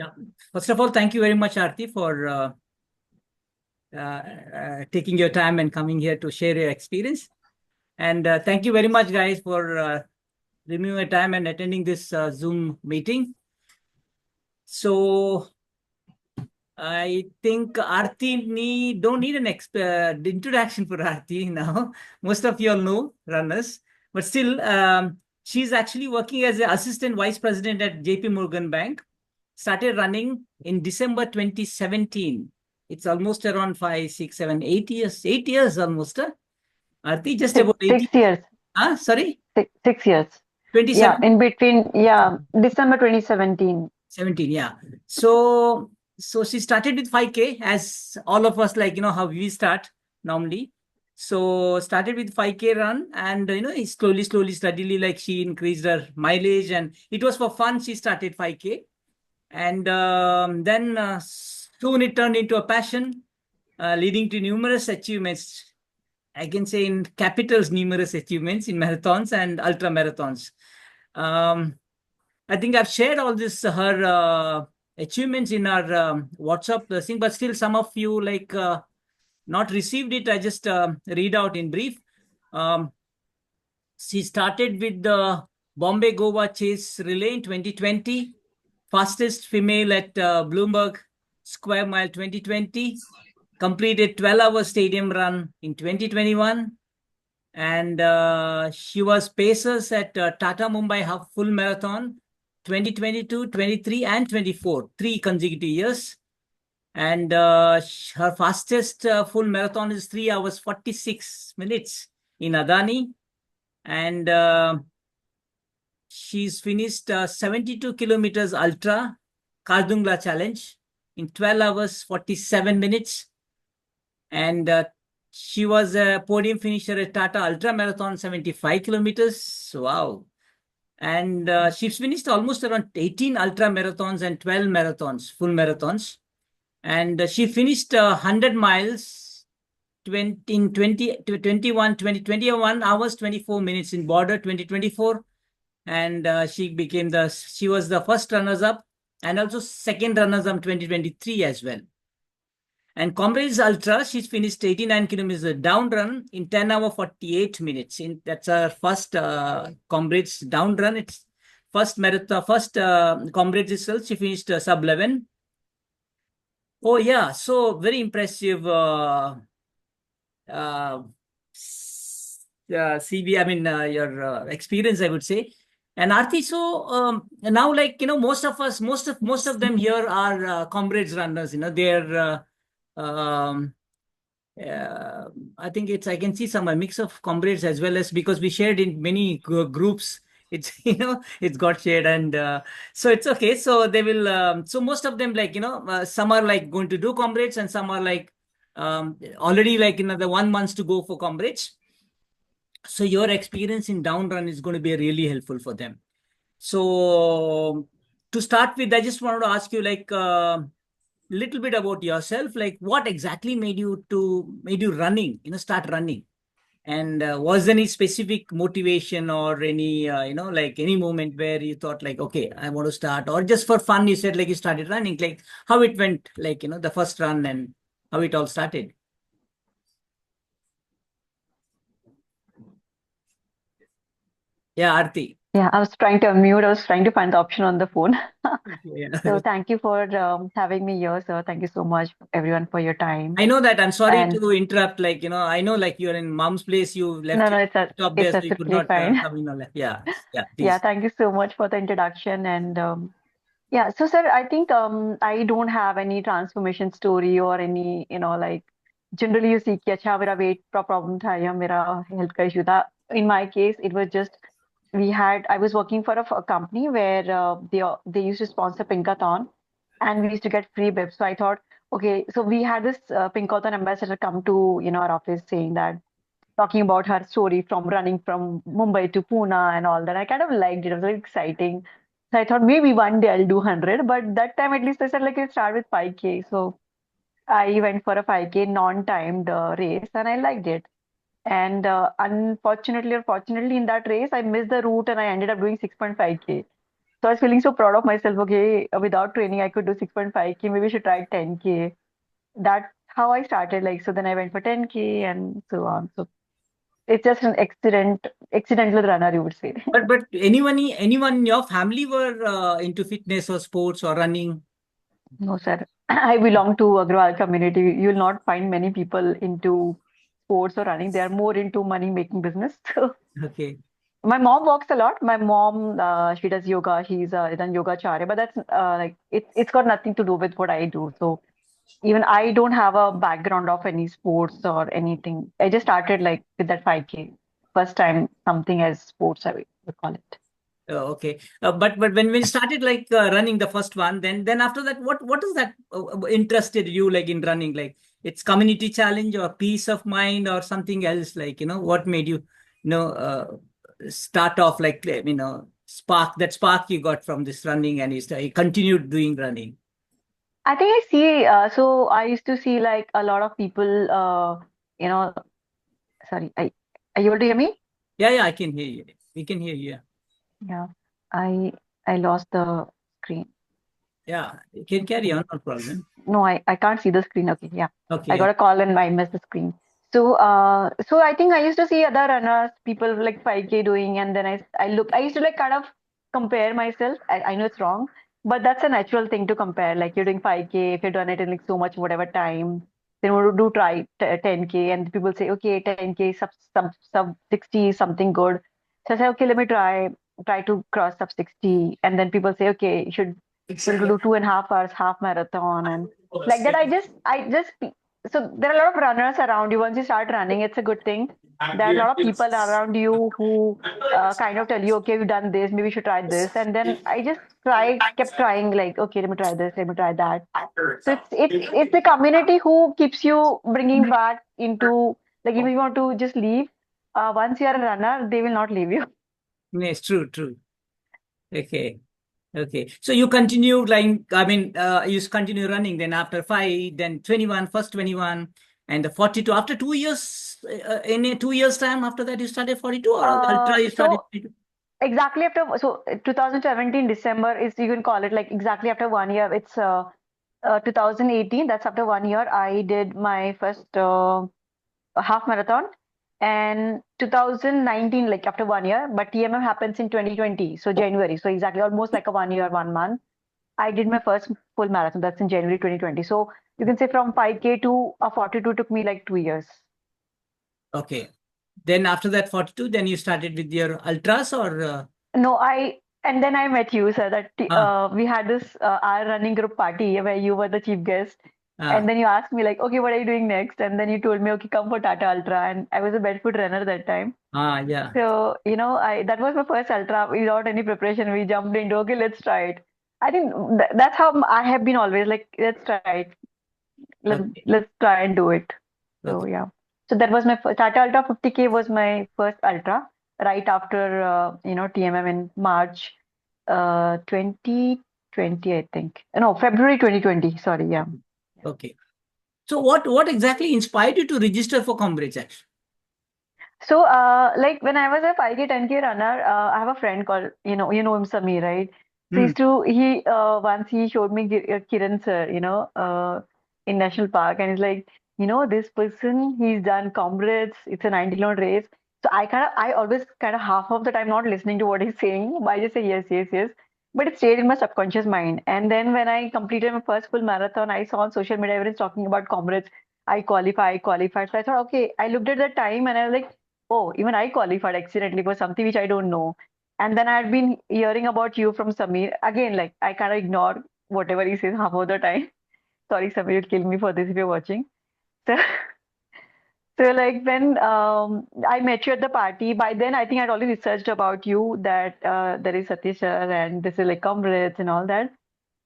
Yeah. First of all, thank you very much, Arti, for taking your time and coming here to share your experience. And thank you very much, guys, for removing your time and attending this Zoom meeting. So I think Arti don't need an introduction for Arti now. Most of you all know runners, but still, she's actually working as an assistant vice president at JP Morgan Bank. Started running in December 2017. It's almost around 5, 6, 7, 8 years. 8 years almost. Arti, just Six, about 8 years. 6 years. Sorry? 6 years. Yeah, 27? in between, yeah, December 2017. 17, yeah. So she started with 5K, as all of us, like, how we start normally. So started with 5K run, and slowly, steadily, like, she increased her mileage, and it was for fun. She started 5K, and then soon it turned into a passion, leading to numerous achievements. I can say in capitals, numerous achievements in marathons and ultra marathons. Um, I think I've shared all this her achievements in our WhatsApp thing, but still some of you like not received it. I just read out in brief. Um, she started with the Bombay Goa Chase Relay in 2020, fastest female at Bloomberg Square Mile 2020, completed 12-hour stadium run in 2021, and she was pacers at Tata Mumbai Half Full Marathon 2022, 23, and 24, 3 consecutive years. And her fastest full marathon is 3 hours 46 minutes in Adani. And she's finished 72 kilometers ultra Kardungla Challenge in 12 hours 47 minutes. And she was a podium finisher at Tata Ultra Marathon 75 kilometers. Wow. And she's finished almost around 18 ultra marathons and 12 marathons, full marathons. And she finished 100 miles 21 hours 24 minutes in border 2024. And she was the first runners up and also second runners up 2023 as well. And Comrades Ultra, she's finished 89 kilometers down run in 10 hour 48 minutes. That's her first Comrades down run. It's first marathon, first Comrades itself. She finished sub 11. Oh yeah, so very impressive uh, CV. I mean your experience, I would say. And Arti, so now, like, most of them here are Comrades runners. They're um, uh, I think I can see some a mix of Comrades as well, as because we shared in many groups. It's it's got shared, and so it's okay. So they will. So most of them, like, some are like going to do Comrades, and some are like already, like, the 1 month to go for Comrades. So your experience in down run is going to be really helpful for them. So to start with, I just wanted to ask you, like, little bit about yourself. Like, what exactly made you running, start running? And was there any specific motivation or any, like any moment where you thought, like, okay, I want to start, or just for fun, you said, like, you started running, like how it went, like, the first run and how it all started? Yeah, Arti. Yeah, I was trying to unmute. I was trying to find the option on the phone. Yeah. So thank you for having me here, sir. Thank you so much, everyone, for your time. I know that. I'm sorry And to interrupt. Like, I know, like, you're in mom's place. You left no, your no, laptop there, it's so you could absolutely not fine. come in. Yeah, yeah, Yeah, please. thank you so much for the introduction. And yeah, so sir, I think I don't have any transformation story or any, like generally you see कि अच्छा मेरा weight problem था या मेरा health का issue था. In my case, it was just I was working for a company where they used to sponsor Pinkathon, and we used to get free bibs. So I thought, okay, so we had this Pinkathon ambassador come to our office saying that, talking about her story from running from Mumbai to Pune and all that. I kind of liked it. It was very exciting. So I thought maybe one day I'll do 100, but that time at least they said like you start with 5K. So I went for a 5K non-timed race and I liked it. And unfortunately or fortunately in that race, I missed the route and I ended up doing 6.5K. So I was feeling so proud of myself. Okay, without training, I could do 6.5K. Maybe I should try 10K. That's how I started. Like, so then I went for 10K and so on. So it's just an accidental runner, you would say. But anyone in your family were into fitness or sports or running? No, sir. I belong to Agarwal community. You'll not find many people into sports or running. They are more into money making business. So Okay. my mom walks a lot. My mom, she does yoga. She's done yoga charya, but that's like it's got nothing to do with what I do. So even I don't have a background of any sports or anything. I just started like with that 5K. First time something as sports, I would call it. Okay. But when you started like running the first one, then after that, what is that interested you like in running? Like it's community challenge or peace of mind or something else? Like what made you start off like spark you got from this running and you continued doing running. I think I see. So I used to see like a lot of people. You know, sorry. Are you able to hear me? Yeah, I can hear you. We can hear you. Yeah. I I lost the screen. Yeah, you can carry on, no problem. No, I can't see the screen. Okay, yeah. I Okay. got a call and I missed the screen. So I think I used to see other runners, people like 5K doing, and then I used to like kind of compare myself. I know it's wrong, but that's a natural thing to compare. Like you're doing 5K, if you've done it in like so much whatever time, then we do try 10K, and people say, okay, 10K sub 60 is something good. So I say, okay, let me try to cross sub 60, and then people say, okay, you should do 2.5 hours half marathon and like that. I just so there are a lot of runners around you. Once you start running, it's a good thing. There are a lot of people around you who kind of tell you, okay, you've done this, maybe you should try this. And then I just kept trying, like, okay, let me try this, let me try that. So it's the community who keeps you bringing back into, like, if you want to just leave, once you are a runner, they will not leave you. Yes, true. Okay. Okay. So you continue like you continue running then after 5, then 21, first 21, and the 42. After 2 years, in a 2 years time after that you started 42 or ultra you started So 42? exactly after, so 2017 December is, you can call it like exactly after 1 year. It's 2018. That's after 1 year. I did my first half marathon, and 2019 like after 1 year. But TMM happens in 2020, so January. So exactly almost like a 1 year, 1 month. I did my first full marathon. That's in January 2020. So you can say from 5K to a 42 took me like 2 years. Okay. Then after that 42, then you started with your ultras or No, and then I met you, sir. That ah we had this our running group party where you were the chief guest, and ah then you asked me like, okay, what are you doing next? And then you told me, okay, come for Tata Ultra, and I was a barefoot runner that time. yeah. So I that was my first ultra without any preparation. We jumped into, okay, let's try it. I think that's how I have been always like, let's try it. Okay. Let's try and do it. So Okay. yeah. So that was my first Tata Ultra 50K was my first ultra right after TMM in March 2020, I think. No, February 2020. Sorry, yeah. Okay. So what exactly inspired you to register for Comrades actually? So, like when I was a 5K, 10K runner, I have a friend called, him, Samir, right? So Hmm. once he showed me Kiran sir, in National Park, and he's like, this person, he's done Comrades, it's a 90 kilometer race. So I always kind of half of the time not listening to what he's saying, but I just say yes, yes, yes. But it stayed in my subconscious mind. And then when I completed my first full marathon, I saw on social media everyone's talking about Comrades. I qualified. So I thought, okay, I looked at the time and I was like, oh, even I qualified accidentally for something which I don't know. And then I had been hearing about you from Samir. Again, like I kind of ignore whatever he says half of the time. Sorry, Samir, you'll kill me for this if you're watching. So, so like when I met you at the party, by then I think I'd already researched about you that there is Satish sir and this is like Comrades and all that.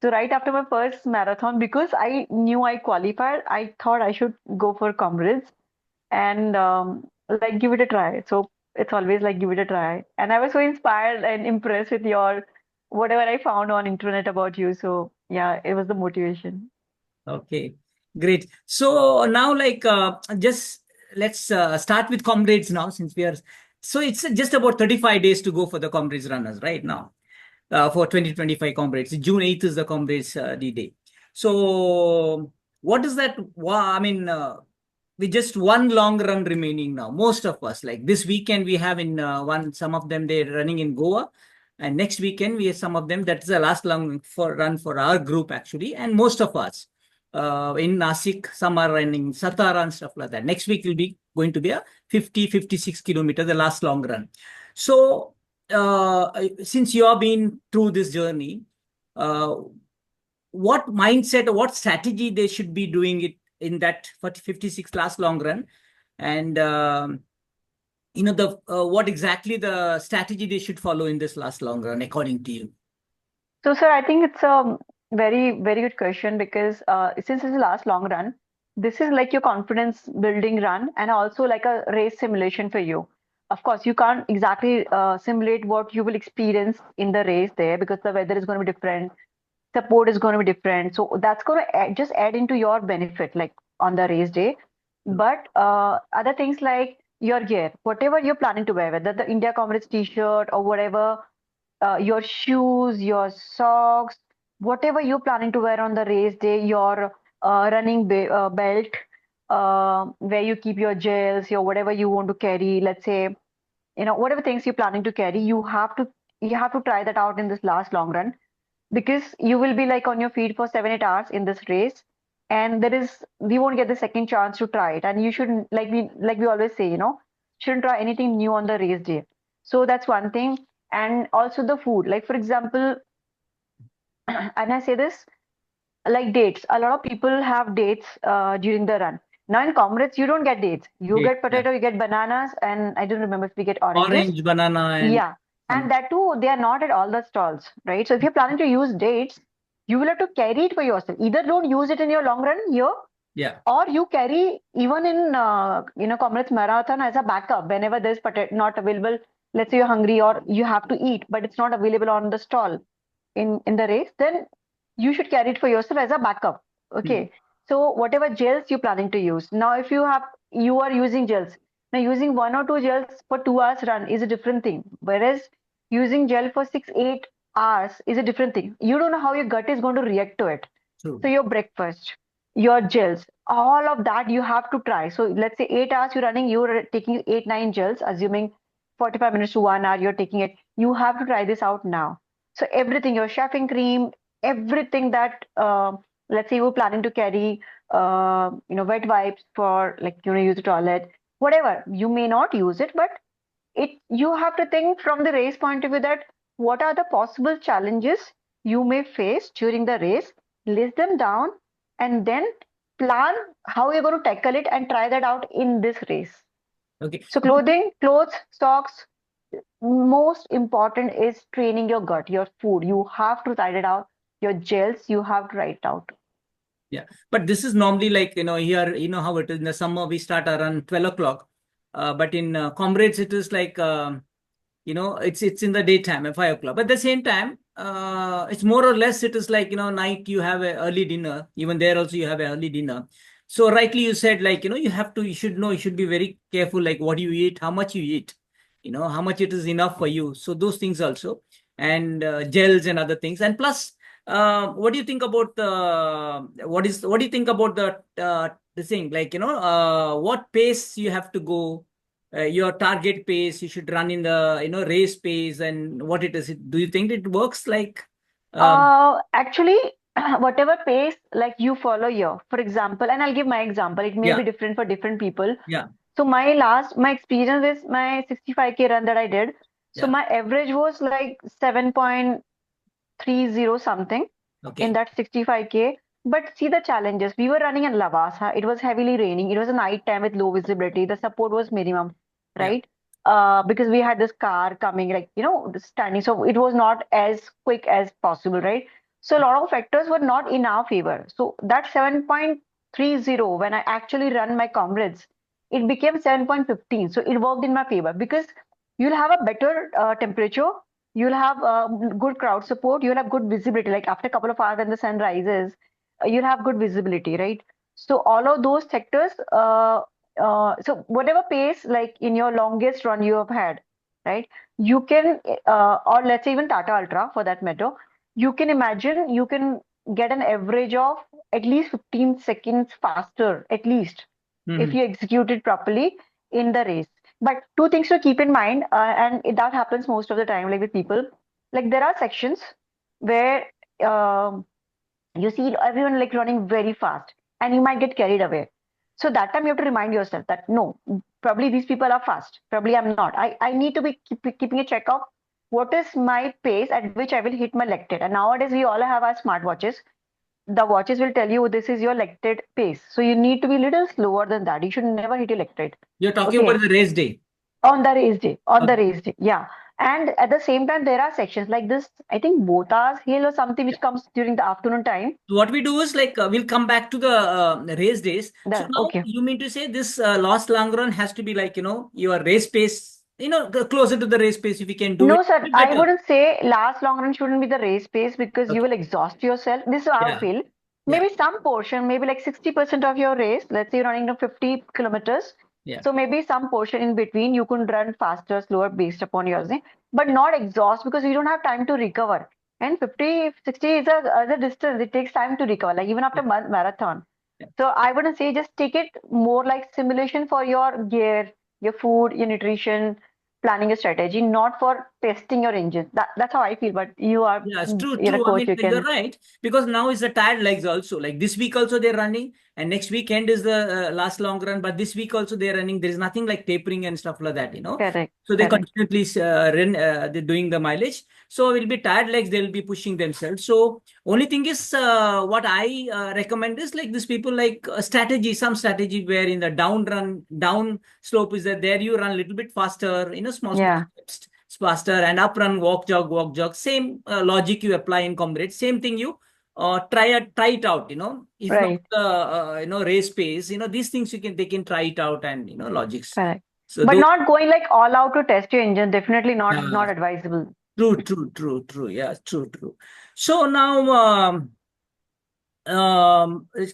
So right after my first marathon, because I knew I qualified, I thought I should go for Comrades and like give it a try. So it's always like give it a try. And I was so inspired and impressed with your whatever I found on internet about you. So yeah, it was the motivation. Okay, great. So now, like, just let's start with Comrades now, since we are. So it's just about 35 days to go for the Comrades runners right now. for 2025 Comrades. June 8th is the Comrades D-Day. So what is that? I mean, with just one long run remaining now, most of us, like this weekend, we have in some of them, they're running in Goa. And next weekend, we have some of them, that's the last long run for our group, actually. And most of us in Nasik, some are running Satara and stuff like that. Next week will be going to be a 56 kilometer, the last long run. So, since you have been through this journey, uh, what mindset or what strategy they should be doing it in that 56 last long run, and the what exactly the strategy they should follow in this last long run according to you? So, sir, I think it's a very, very good question because since it's the last long run, this is like your confidence building run and also like a race simulation for you. Of course, you can't exactly simulate what you will experience in the race there because the weather is going to be different, support is going to be different. So that's going to just add into your benefit, like on the race day. But other things like your gear, whatever you're planning to wear, whether the India Comrades t-shirt or whatever, your shoes, your socks, whatever you're planning to wear on the race day, your running belt, where you keep your gels, your whatever you want to carry, let's say, whatever things you're planning to carry, you have to try that out in this last long run because you will be like on your feet for 7 8 hours in this race, and we won't get the second chance to try it, and you shouldn't, like we always say, shouldn't try anything new on the race day. So that's one thing. And also the food, like for example, and I say this, like dates, a lot of people have dates during the run. Now in Comrades you don't get dates, you Okay, get yeah. potato, you get bananas, and I don't remember if we get oranges. Orange, banana, and Yeah, and some. that too, they are not at all the stalls, right? So if you're planning to use dates, you will have to carry it for yourself. Either don't use it in your long run here, Yeah, or you carry even in Comrades Marathon as a backup whenever there's potato not available. Let's say you're hungry or you have to eat, but it's not available on the stall in the race, then you should carry it for yourself as a backup. mm, Okay. So whatever gels you're planning to use. Now, if you are using gels. Now using 1 or 2 gels for 2 hours run is a different thing. Whereas using gel for 6 8 hours is a different thing. You don't know how your gut is going to react to it. true. So your breakfast, your gels, all of that you have to try. So let's say 8 hours you're running, you're taking 8 9 gels, assuming 45 minutes to 1 hour you're taking it. You have to try this out now. So everything, your shaving cream, everything that let's say you were planning to carry, wet wipes for like use the toilet, whatever. You may not use it, but it you have to think from the race point of view that what are the possible challenges you may face during the race, list them down, and then plan how you're going to tackle it and try that out in this race. Okay. So clothing, clothes, socks, most important is training your gut, your food. You have to write it out. Your gels, you have to write it out. Yeah, but this is normally like, here, how it is in the summer, we start around 12 o'clock. But in Comrades, it is like, it's in the daytime at 5 o'clock. But at the same time, it's more or less, it is like, night you have a early dinner. Even there also you have a early dinner. So rightly you said, like, you should know, you should be very careful, like what you eat, how much you eat, how much it is enough for you. So those things also, and gels and other things. And plus, what do you think about what do you think about the thing, like, what pace you have to go, your target pace you should run in the race pace, and what it is, do you think it works like um Actually, whatever pace like you follow here, for example, and I'll give my example. It may yeah, be different for different people. yeah, So my experience is my 65K run that I did. So yeah, my average was like 7.30 something in okay, that 65K. But see the challenges. We were running in Lavasa. It was heavily raining. It was a night time with low visibility. The support was minimum, yeah, right? Because we had this car coming, like, standing. So it was not as quick as possible, right? So a lot of factors were not in our favor. So that 7.30, when I actually run my comrades, it became 7.15. So it worked in my favor because you'll have a better temperature, you'll have good crowd support, you'll have good visibility. Like after a couple of hours when the sun rises, you'll have good visibility, right? So all of those sectors, so whatever pace, like in your longest run you have had, right? You can, or let's say even Tata Ultra for that matter, you can imagine you can get an average of at least 15 seconds faster, at least, if Hmm. you execute it properly in the race. But two things to keep in mind, that happens most of the time, like with people, like there are sections where um, you see everyone like running very fast and you might get carried away. So that time you have to remind yourself that no, probably these people are fast, probably I'm not. I need to be keeping a check of what is my pace at which I will hit my lactate. And nowadays we all have our smartwatches. The watches will tell you this is your lactate pace, so you need to be a little slower than that. You should never hit your lactate. You're talking Okay, about the race day. on the race day, on the Okay. race day, yeah. And at the same time there are sections like this, I think Botas Hill or something, which comes during the afternoon time. So what we do is like we'll come back to the race days. So now Okay. you mean to say this last long run has to be like, your race pace, closer to the race pace if you can do it, No, sir, bit I better. wouldn't say last long run shouldn't be the race pace because you Okay. will exhaust yourself. This is how I Yeah. feel. Yeah. Maybe some portion, maybe like 60% of your race, let's say you're running to 50 kilometers. Yeah. So maybe some portion in between you can run faster, slower based upon yours, but not exhaust because you don't have time to recover. And 50, 60 is a distance. It takes time to recover, like even after Yeah. marathon. Yeah. So I wouldn't say just take it more like simulation for your gear, your food, your nutrition, planning a strategy, not for testing your engine. That's how I feel. But you are, Yeah, it's true, you're a true. I coach, mean, you you're can. right because now is the tired legs also. Like this week also they're running, and next weekend is the last long run. But this week also they're running. There is nothing like tapering and stuff like that. Correct, So they correct. continuously run, they're doing the mileage. So will be tired legs. They'll be pushing themselves. So only thing is, what I recommend is like these people like strategy, some strategy where in the down run, down slope is that there you run a little bit faster. Small Yeah, steps faster, and up run, walk jog, same logic you apply in Comrades, same thing you try it out, if not right, race pace, these things they can try it out, and logics. correct. So But those. not going like all out to test your engine. Definitely Yeah, not advisable. true, yeah, true. So now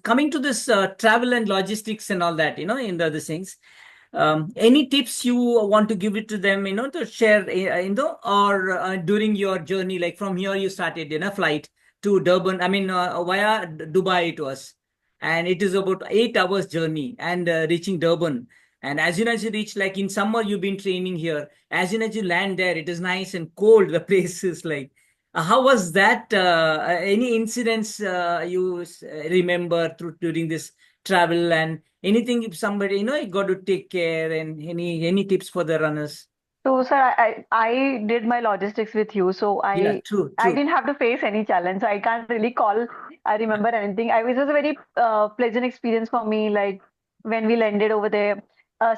coming to this travel and logistics and all that, in the other things, any tips you want to give it to them, to share, or during your journey, like from here you started in a flight to Durban, I mean, via Dubai it was, and it is about 8 hours journey and reaching Durban. And as soon as you reach, like in summer, you've been training here. As soon as you land there, it is nice and cold. The place is like, how was that? Any incidents you remember during this travel, and anything if somebody you got to take care, and any tips for the runners? So, sir, I did my logistics with you, so Yeah, I true. didn't have to face any challenge. So I can't really call. I remember anything. It was a very pleasant experience for me. Like when we landed over there.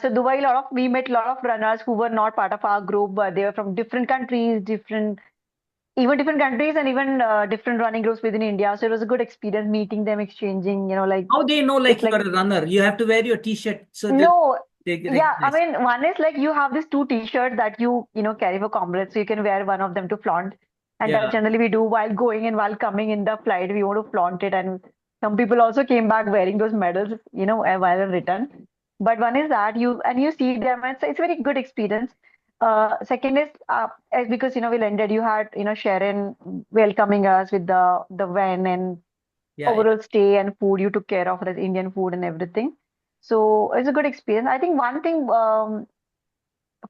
So Dubai, we met a lot of runners who were not part of our group, but they were from different countries, different countries, and even different running groups within India. So it was a good experience meeting them, exchanging. Like How they know like it's you are like a runner? You have to wear your t-shirt so no, they yeah, I recognize. mean, one is like you have these two t-shirts that carry for Comrades, so you can wear one of them to flaunt, and that Yeah, generally we do while going and while coming in the flight. We want to flaunt it, and some people also came back wearing those medals, while in return. But one is that you see them, and it's a very good experience. Second is because we landed, you had Sharon welcoming us with the van and yeah. overall stay and food you took care of, the Indian food and everything. So it's a good experience. I think one thing,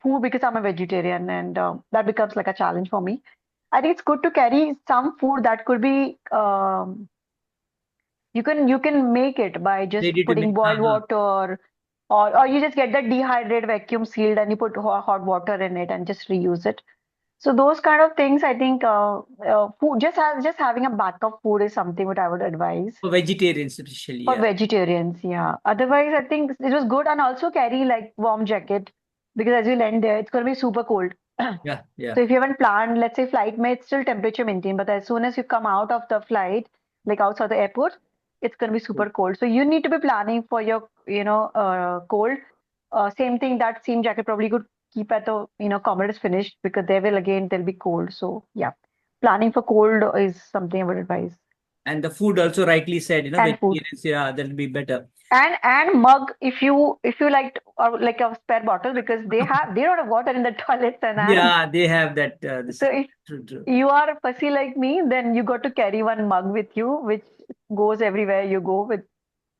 food, because I'm a vegetarian and that becomes like a challenge for me. I think it's good to carry some food that could be you can make it by just Ready to putting make. boiled water, or you just get the dehydrated vacuum sealed and you put hot water in it and just reuse it. So those kind of things, I think, food just having a backup food is something what I would advise. For vegetarians especially, For yeah. vegetarians, yeah. Otherwise, I think it was good, and also carry like warm jacket because as you land there, it's going to be super cold. Yeah, So yeah. if you haven't planned, let's say flight may still temperature maintain, but as soon as you come out of the flight, like outside the airport, it's going to be super cold. So you need to be planning for your, cold. Same thing, that same jacket probably could keep at the, Comrades finished because they will again, they'll be cold. So yeah, planning for cold is something I would advise. And the food also rightly said, and food. vegetarians, yeah, that'll be better. And mug if you like, or like a spare bottle, because they don't have water in the toilets, and Yeah, they have that. so This if true, true. you are fussy like me, then you got to carry one mug with you, which goes everywhere you go with.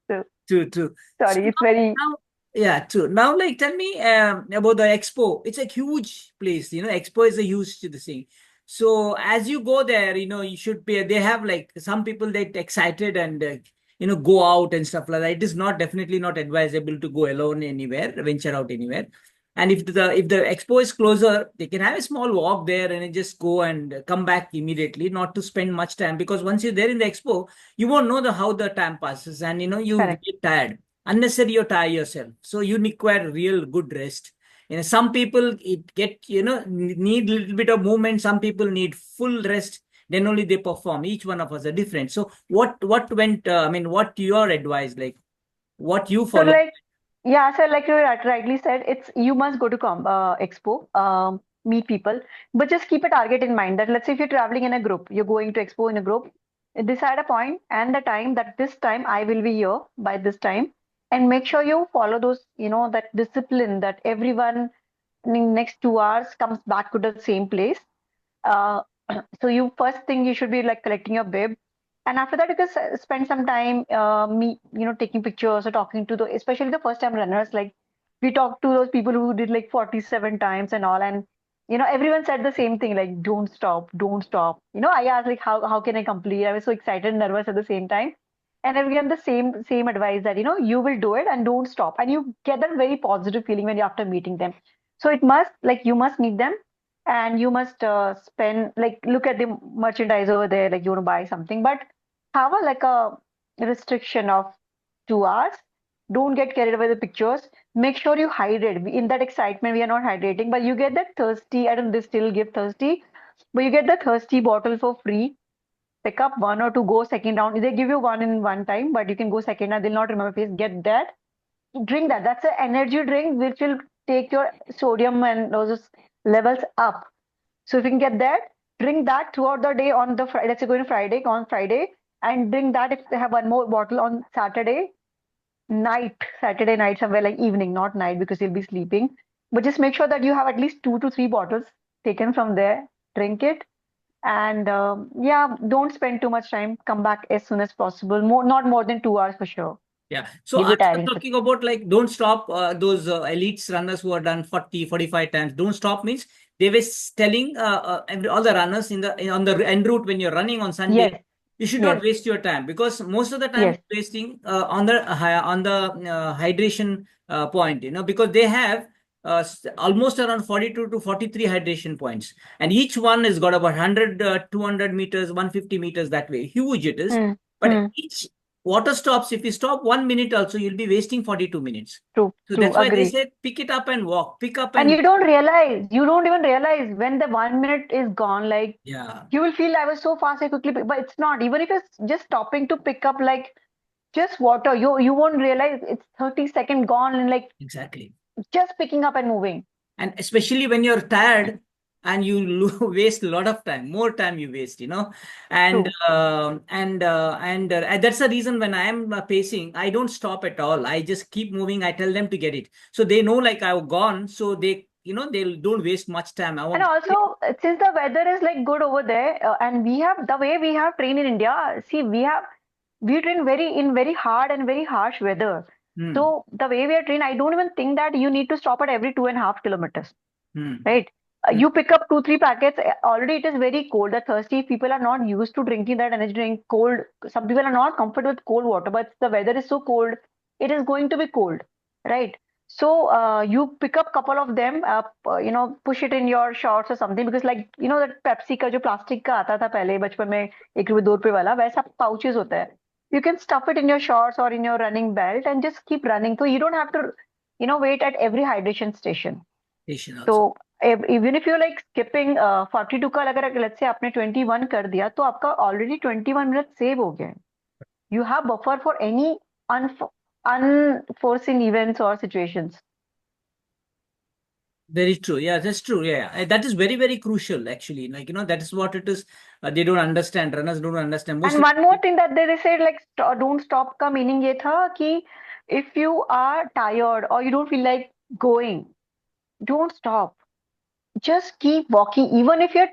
So, True, true. So sorry, it's very now, yeah, true. Now, like, tell me about the expo. It's a huge place. Expo is a huge to the thing. So as you go there, you should be. They have like some people that excited and go out and stuff like that. It is not definitely not advisable to go alone anywhere, venture out anywhere. And if the expo is closer, they can have a small walk there and then just go and come back immediately, not to spend much time, because once you're there in the expo, you won't know how the time passes, and you correct. get tired unnecessary. You tire yourself, so you require real good rest. Some people it get need little bit of movement, some people need full rest, then only they perform. Each one of us are different. So what went I mean, what your advice, like, what you So follow? like, yeah, so like you rightly said, it's you must go to expo, meet people, but just keep a target in mind that, let's say if you're traveling in a group, you're going to expo in a group, decide a point and the time, that this time I will be here by this time, and make sure you follow those, that discipline, that everyone in next 2 hours comes back to the same place. Uh, so you first thing you should be like collecting your bib, and after that you can spend some time me taking pictures or talking to the, especially the first time runners. Like, we talked to those people who did like 47 times and all, and everyone said the same thing, like, don't stop, don't stop. I asked like, how can I complete? I was so excited and nervous at the same time, and I given the same advice that you will do it and don't stop, and you get that very positive feeling when you after meeting them. So it must, like, you must meet them, and you must spend, like, look at the merchandise over there, like you want to buy something, but have a like a restriction of 2 hours. Don't get carried away with the pictures. Make sure you hydrate. In that excitement, we are not hydrating, but you get that thirsty. I don't know, they still give thirsty, but you get the thirsty bottle for free. Pick up one or two, go second round. They give you one in one time, but you can go second round. They'll not remember face. Get that. Drink that. That's an energy drink which will take your sodium and those levels up. So if you can get that, drink that throughout the day on the Friday. Let's say going Friday, on Friday, and drink that if they have one more bottle on Saturday night, somewhere like evening, not night because you'll be sleeping. But just make sure that you have at least 2 to 3 bottles taken from there. Drink it, and yeah, don't spend too much time. Come back as soon as possible. Not more than 2 hours for sure. Yeah. So You'll I be was tiring. talking about, like, don't stop. Those elites runners who are done 40, 45 times. Don't stop means they were telling all the runners on the en route when you're running on Sunday, Yes, you should not yes, waste your time, because most of the time yes. you're wasting on the hydration point, because they have almost around 42 to 43 hydration points, and each one has got about 100, 200 meters, 150 meters, that way. Huge it is. Hmm. But Hmm. each water stops, if you stop 1 minute also, you'll be wasting 42 minutes. True, So true. that's why they Agree. said pick it up and walk, pick up And and you don't even realize when the 1 minute is gone. Like, yeah, you will feel I was so fast, I quickly, but it's not. Even if it's just stopping to pick up like just water, you won't realize it's 30 seconds gone, and like exactly. just picking up and moving. And especially when you're tired and you waste a lot of time, more time you waste, and True. that's the reason when I am pacing, I don't stop at all. I just keep moving. I tell them to get it, so they know like I've gone, so they don't waste much time. I And want. also, since the weather is like good over there, and we have the way we have trained in India. See, we train very hard and very harsh weather. Hmm, So the way we are trained, I don't even think that you need to stop at every 2.5 kilometers. hmm, Right? hmm. You pick up 2, 3 packets. Already it is very cold. The thirsty people are not used to drinking that energy drink cold. Some people are not comfortable with cold water, but the weather is so cold, it is going to be cold, right? So you pick up couple of them, push it in your shorts or something, because like that Pepsi का जो plastic का आता था पहले बचपन में, 1 रुपए 2 रुपए वाला वैसा pouches होता है. You can stuff it in your shorts or in your running belt and just keep running. So you don't have to wait at every hydration station. Patient also. तो even if you like skipping 42 का, अगर let's say आपने 21 कर दिया, तो आपका already 21 minute save हो गया. You have buffer for any unforeseen events और situations. Very true. Yeah, that's true. Yeah, yeah. That is very, very crucial, actually. Like, that is what it is. They don't understand. Runners don't understand. Most And of one more the thing that they said, like don't stop का meaning ये था कि if you are tired or you don't feel like going, don't stop. Just keep walking. Even if you're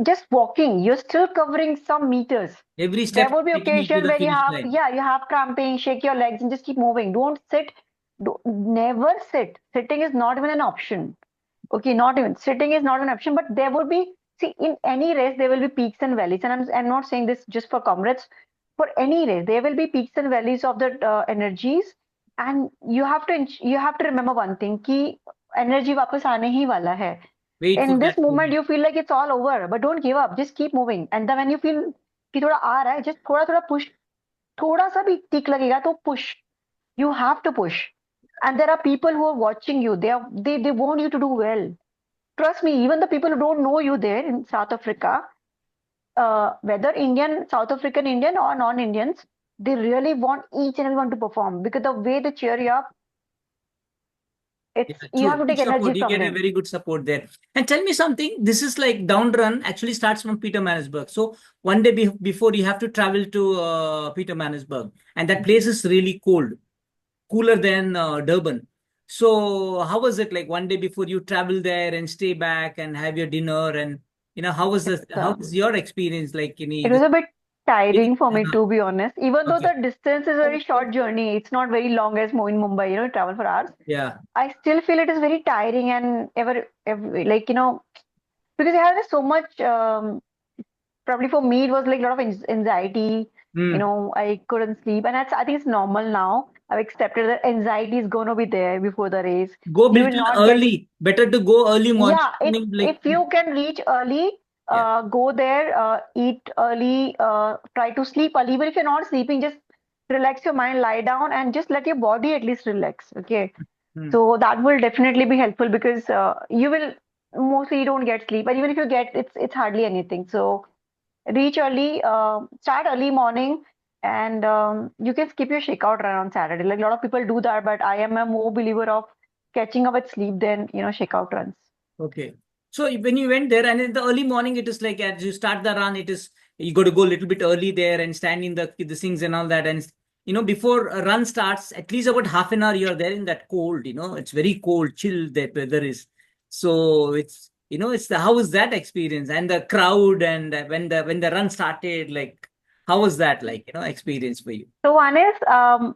just walking, you're still covering some meters. every There step will be taking you to occasion the where you finish have, line. yeah, you have cramping, shake your legs and just keep moving. Don't sit. Never sit. Sitting is not even an option. Okay, not even sitting is not an option, but there will be, see, in any race, there will be peaks and valleys. And I'm not saying this just for comrades. For any race, there will be peaks and valleys of the energies. And you have to remember one thing, कि energy वापस आने ही वाला है. Wait for In this that moment, moment. you feel like it's all over, but don't give up. Just keep moving. And then when you feel कि थोड़ा आ रहा है, just थोड़ा थोड़ा push. थोड़ा सा भी टिक लगेगा तो push. You have to push. And there are people who are watching you. They want you to do well. Trust me, even the people who don't know you there in South Africa, whether Indian, South African Indian or non-Indians, they really want each and everyone to perform because the way they cheer you up, Yeah, it's you true. have to Good take energy support. You from get a them. very good support there. And tell me something. This is like down run actually starts from Petermarisburg. So one day before you have to travel to Petermarisburg, and that place is really cold, cooler than Durban. So how was it like one day before you travel there and stay back and have your dinner and It's how was your experience like it in was a bit this? tiring for me to be honest. Even though Okay. the distance is a very short journey, it's not very long as in Mumbai, travel for hours. Yeah. I still feel it is very tiring and ever like because I had so much. Probably for me, it was like a lot of anxiety. Hmm. I couldn't sleep, and I think it's normal now. I've accepted that anxiety is going to be there before the race. Go You will little not get, early. Better to go early morning. yeah. If Like you can reach early, yeah. go there, eat early, try to sleep early. Even if you're not sleeping, just relax your mind, lie down, and just let your body at least relax. Okay, Hmm. so that will definitely be helpful because you will mostly you don't get sleep, and even if you get, it's hardly anything. So reach early, start early morning, and you can skip your shakeout run on Saturday. Like a lot of people do that, but I am a more believer of catching up with sleep than shakeout runs. Okay. So when you went there and in the early morning, it is like as you start the run, it is you got to go a little bit early there and stand in the things and all that. And before a run starts, at least about half an hour you're there in that cold. It's very cold, chill that weather is. So it's the how was that experience and the crowd and when the run started, like how was that like experience for you? So one is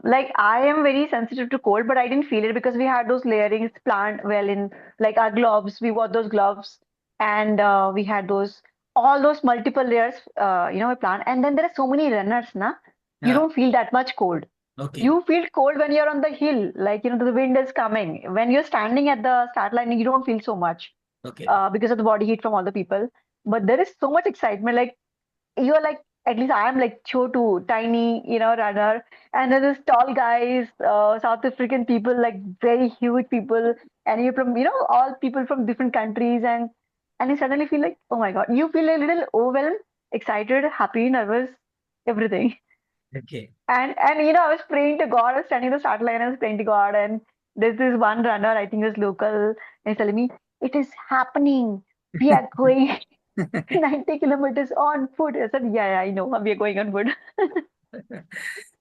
like I am very sensitive to cold, but I didn't feel it because we had those layerings planned well in like our gloves. We wore those gloves, and we had those all those multiple layers. We planned, and then there are so many runners, na. You Yeah. don't feel that much cold. Okay. You feel cold when you're on the hill, like the wind is coming. When you're standing at the start line, you don't feel so much Okay. because of the body heat from all the people. But there is so much excitement, like you're like at least I am like chotu, tiny, runner, and then this tall guys, South African people, like very huge people, and you're from all people from different countries, and you suddenly feel like oh my god, you feel a little overwhelmed, excited, happy, nervous, everything. Okay. And I was praying to God. I was standing in the start line. I was praying to God, and there's this one runner. I think he was local. And he's telling me, "It is happening. We are going 90 kilometers on foot." I said, "Yeah, yeah, I know. We are going on foot."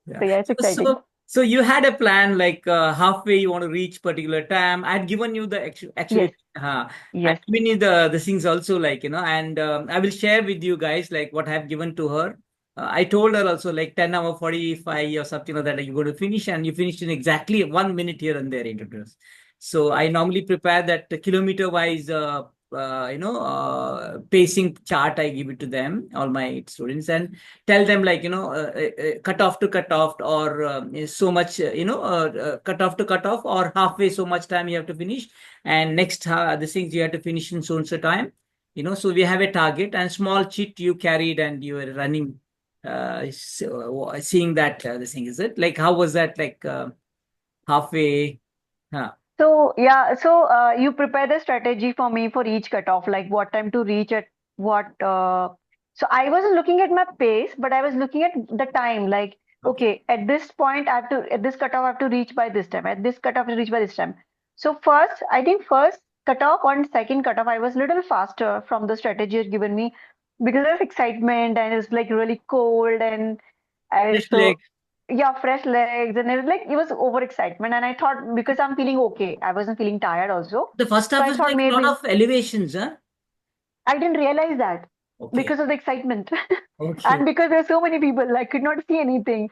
Yeah. So yeah, it's So, exciting. so you had a plan like halfway you want to reach particular time. I had given you the Yes, actually I've yes. given you the things also like and I will share with you guys like what I have given to her. I told her also like 10 hour 45 or something like that you're going to finish and you finished in exactly 1 minute here and there introduce. So I normally prepare that kilometer wise pacing chart. I give it to them, all my students, and tell them like cut off to cut off or so much cut off to cut off or halfway so much time you have to finish and next the things you have to finish in so and so time. So we have a target and small cheat you carried and you were running seeing that the thing is it like how was that like halfway huh. So yeah, so you prepare the strategy for me for each cutoff, like what time to reach at what. So I wasn't looking at my pace, but I was looking at the time. Like, Okay. okay, at this point, at this cutoff, I have to reach by this time. At this cutoff, I have to reach by this time. So first, I think first cutoff, on second cutoff, I was a little faster from the strategy you'd given me because of excitement and it's like really cold and I Fresh so legs. yeah, fresh legs and it was like it was over excitement and I thought because I'm feeling okay, I wasn't feeling tired also. The first So half I is thought like a lot maybe of elevations, huh? I didn't realize that Okay. because of the excitement and Okay. because there were so many people, I could not see anything.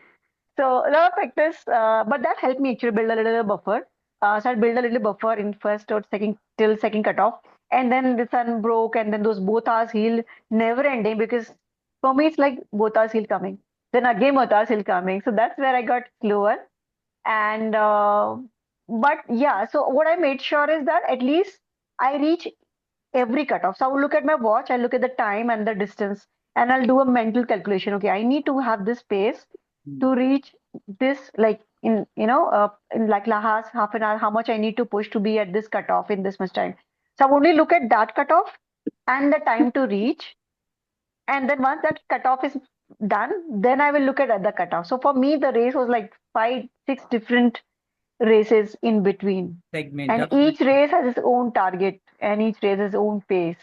So a lot of factors, but that helped me actually build a little buffer. So I built a little buffer in first or second till second cutoff, and then the sun broke, and then those both hours healed, never ending because for me it's like both hours healed coming, then again both hours healed coming. So that's where I got slower, and but yeah. So what I made sure is that at least I reach every cutoff. So I will look at my watch, I'll look at the time and the distance, and I'll do a mental calculation. Okay, I need to have this pace Hmm. to reach this, like in in like last half an hour, how much I need to push to be at this cutoff in this much time. So I only look at that cutoff and the time to reach, and then once that cutoff is done, then I will look at other cutoff. So for me, the race was like five, six different races in between. Segment. And each race has its own target and each race has its own pace.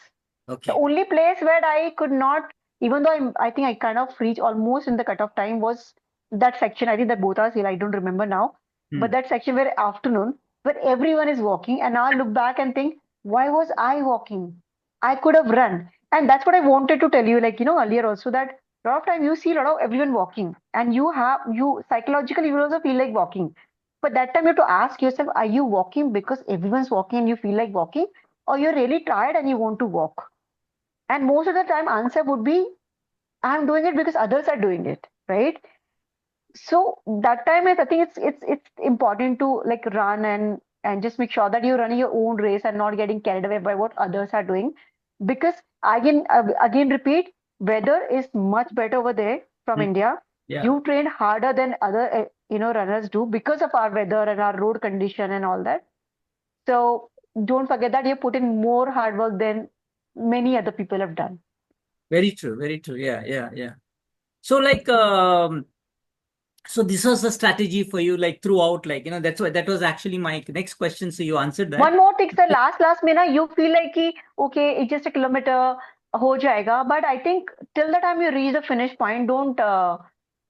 The Okay. only place where I could not, even though I think I kind of reached almost in the cutoff time was that section. I think that both are still, I don't remember now, but Hmm. that section where afternoon, where everyone is walking, and now I look back and think, why was I walking? I could have run. And that's what I wanted to tell you, like, earlier also that a lot of time you see a lot of everyone walking, and you psychologically, you also feel like walking. But that time you have to ask yourself, are you walking because everyone's walking and you feel like walking, or you're really tired and you want to walk? And most of the time, answer would be, I'm doing it because others are doing it, right? So that time, I think it's important to like run and just make sure that you're running your own race and not getting carried away by what others are doing. Because again repeat, weather is much better over there from Hmm. India. Yeah. You train harder than other runners do because of our weather and our road condition and all that. So don't forget that you put in more hard work than many other people have done. Very true. Very true. Yeah. Yeah. Yeah. So like so this was the strategy for you like throughout, like that's why that was actually my next question. So you answered that. One more thing, sir. Last में ना you feel like कि okay, it's just a kilometer हो जाएगा. But I think till the time you reach the finish point, don't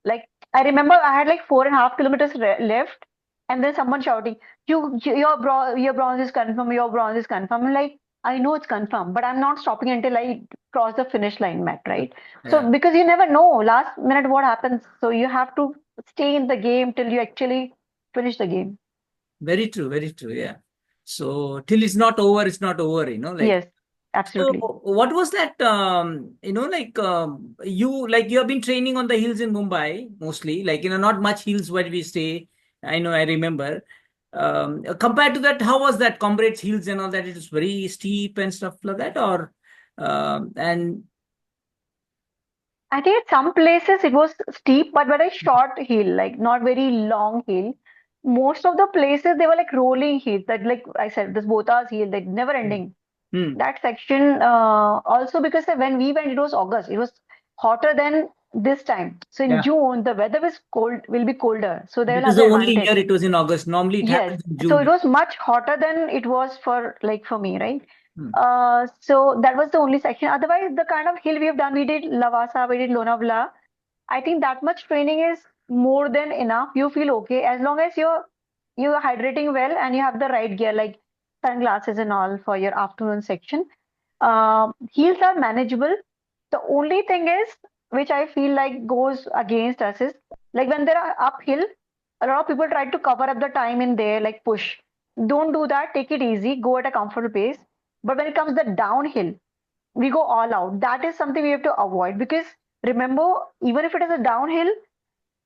like. I remember I had like 4.5 kilometers left, and then someone shouting, your bronze is confirmed, your bronze is confirmed." I'm like, I know it's confirmed, but I'm not stopping until I cross the finish line, Matt. Right? So Yeah. because you never know last minute what happens, so you have to stay in the game till you actually finish the game. Very true. Very true. Yeah. So till it's not over, it's not over. Like. Yes, So absolutely. what was that? Like you have been training on the hills in Mumbai mostly. Like not much hills where we stay. I know. I remember. Compared to that, how was that Comrades hills and all that? It was very steep and stuff like that, or and I think at some places it was steep, but very short hill, like not very long hill. Most of the places they were like rolling hills, that like I said, this Botas hill, like never ending. hmm, That section also because when we went, it was August. It was hotter than this time. So in yeah, June, the weather was cold, will be colder. So they will that have is the the only advantage. year it was in August. Normally it Yes. happens in So it June. was much hotter than it was for like for me, right? Hmm. So that was the only section. Otherwise, the kind of hill we have done, we did Lavasa, we did Lonavala. I think that much training is more than enough. You feel okay as long as you're hydrating well and you have the right gear like sunglasses and all for your afternoon section. Heels are manageable. The only thing is, which I feel like goes against us is like when they're uphill, a lot of people try to cover up the time in there, like push. Don't do that. Take it easy. Go at a comfortable pace. But when it comes to the downhill, we go all out. That is something we have to avoid because remember, even if it is a downhill,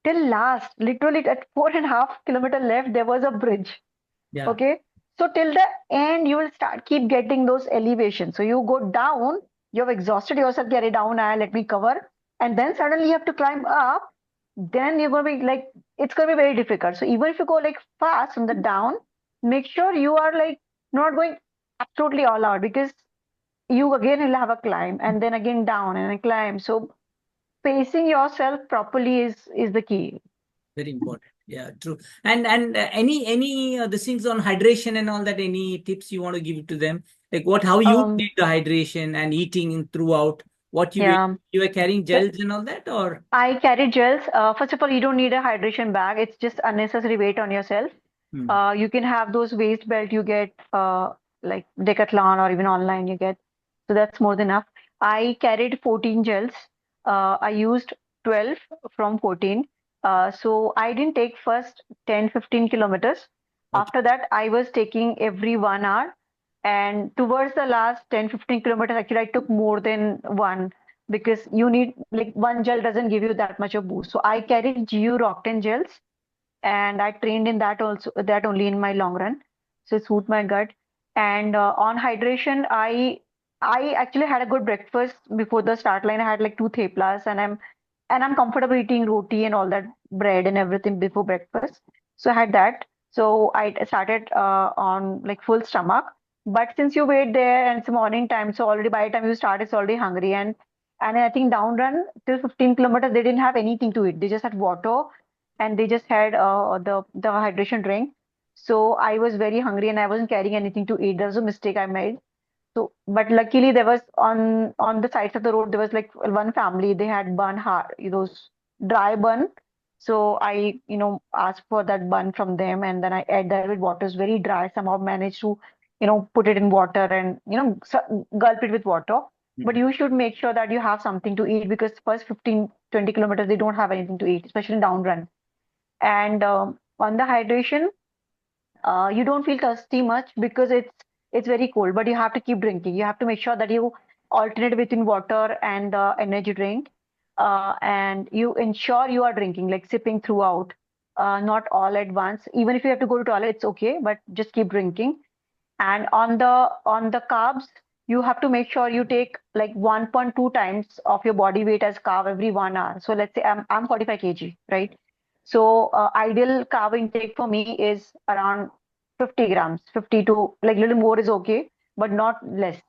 till last, literally at 4.5 kilometer left, there was a bridge. Yeah, Okay. So till the end, you will start keep getting those elevations. So you go down, you've exhausted yourself, get it down, let me cover. And then suddenly you have to climb up. Then you're gonna be like, it's gonna be very difficult. So even if you go like fast from the down, make sure you are like not going absolutely all out because you again will have a climb and then again down and a climb. So pacing yourself properly is the key. very important. Yeah, true. And any the things on hydration and all that, any tips you want to give to them? Like what, how you did Um, the hydration and eating throughout, what yeah. you were carrying So gels and all that, or? I carry gels. First of all, you don't need a hydration bag. It's just unnecessary weight on yourself. Hmm. You can have those waist belt you get like Decathlon or even online you get. So that's more than enough. I carried 14 gels. I used 12 from 14. So I didn't take first 10, 15 kilometers. Okay. After that, I was taking every 1 hour. And towards the last 10, 15 kilometers, actually, I took more than one because you need like one gel doesn't give you that much of boost. So I carried GU Rockten gels and I trained in that also, that only in my long run. So it suit my gut. And on hydration, I actually had a good breakfast before the start line. I had like two theplas, and I'm comfortable eating roti and all that bread and everything before breakfast. So I had that. So I started on like full stomach. But since you wait there and it's morning time, so already by the time you start, it's already hungry. And I think down run till 15 kilometers, they didn't have anything to eat. They just had water and they just had the hydration drink. So I was very hungry and I wasn't carrying anything to eat. That was a mistake I made. So, but luckily there was on the sides of the road there was like one family. They had bun hard, those dry bun. So I, asked for that bun from them, and then I ate that with water. It's very dry. Somehow managed to, put it in water and gulp it with water. But Mhm. you should make sure that you have something to eat because first 15, 20 kilometers they don't have anything to eat, especially in down run. And on the hydration, you don't feel thirsty much because it's very cold, but you have to keep drinking. You have to make sure that you alternate between water and energy drink, and you ensure you are drinking, like sipping throughout, not all at once. Even if you have to go to toilet, it's okay, but just keep drinking. And on the carbs, you have to make sure you take like 1.2 times of your body weight as carb every 1 hour. So let's say I'm 45 kg, right? So ideal carb intake for me is around 50 grams, 50 to like little more is okay, but not less.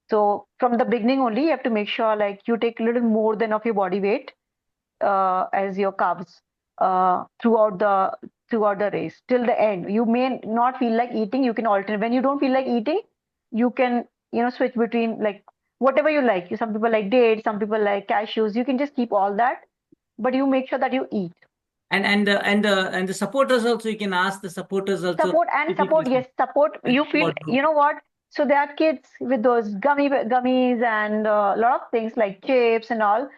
So from the beginning only, you have to make sure like you take a little more than of your body weight as your carbs throughout the race till the end. You may not feel like eating. You can alternate. When you don't feel like eating, you can switch between like whatever you like. Some people like dates, some people like cashews. You can just keep all that, but you make sure that you eat. And the supporters also, you can ask the supporters also. Support and support, Typically, yes, support. You feel, what you group? know what? So there are kids with those gummies and a lot of things like chips and all.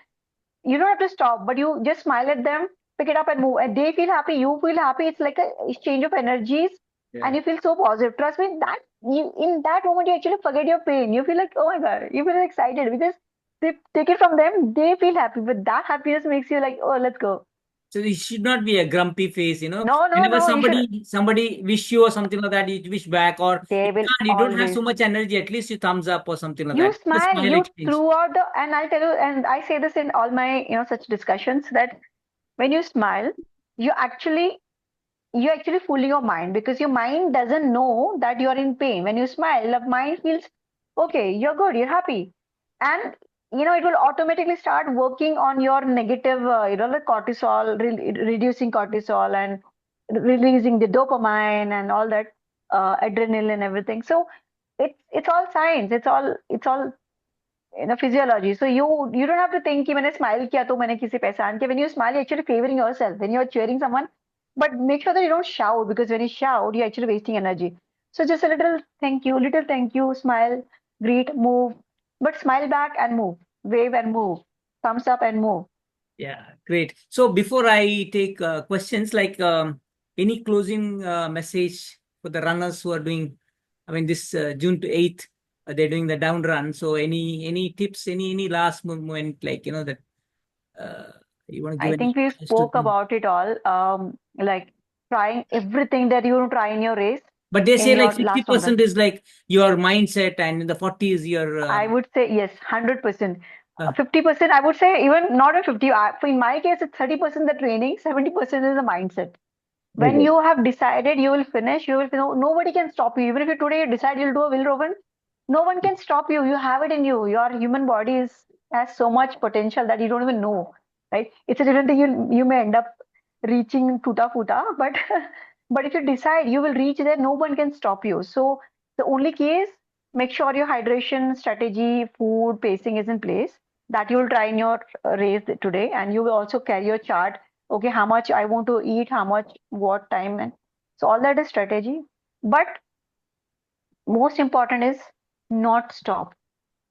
You don't have to stop, but you just smile at them, pick it up and move. And they feel happy, you feel happy. It's like a exchange of energies and Yeah. you feel so positive. Trust me, that you in that moment you actually forget your pain. You feel like, oh my God, you feel excited because they take it from them, they feel happy. But that happiness makes you like, oh, let's go. So it should not be a grumpy face, you know. No, no, Whenever no, you should. somebody wish you or something like that, you wish back, or They will you don't have always. so much energy, at least you thumbs up or something like You that. The smile, smile you exchange. throughout the, and I'll tell you, and I say this in all my, such discussions that when you smile, you actually you're actually fooling your mind because your mind doesn't know that you're in pain. When you smile, the mind feels okay, you're good, you're happy. And it will automatically start working on your negative, the cortisol, reducing cortisol and releasing the dopamine and all that adrenaline and everything. So it's all science. It's all physiology. So you don't have to think कि मैंने smile किया तो मैंने किसी पहचान के. When you smile, you're actually favoring yourself. When you're cheering someone, but make sure that you don't shout because when you shout, you're actually wasting energy. So just a little thank you, smile, greet, move, but smile back and move, wave and move, thumbs up and move. Yeah, great. So before I take questions, like any closing message for the runners who are doing, I mean, this June to 8th, they're doing the down run. So any tips, any last moment, like, that uh, you want to give I any think we advice to spoke them? about it all. Like trying everything that you try in your race But they in say like your last long run. 60% is like your mindset, and the 40 is your. I would say yes, 100%. Uh, 50%, I would say even not at 50. In my case, it's 30% the training, 70% is the mindset. When oh, you have decided you will finish, you will nobody can stop you. Even if you today you decide you'll do a will Rovan, no one can stop you. You have it in you. Your human body has so much potential that you don't even know. Right? It's a different thing. You may end up. reaching tuta futa, but but if you decide, you will reach there. No one can stop you. So the only key is make sure your hydration strategy, food pacing is in place. That you will try in your race today, and you will also carry your chart. Okay, how much I want to eat, how much, what time, and so all that is strategy. But most important is not stop.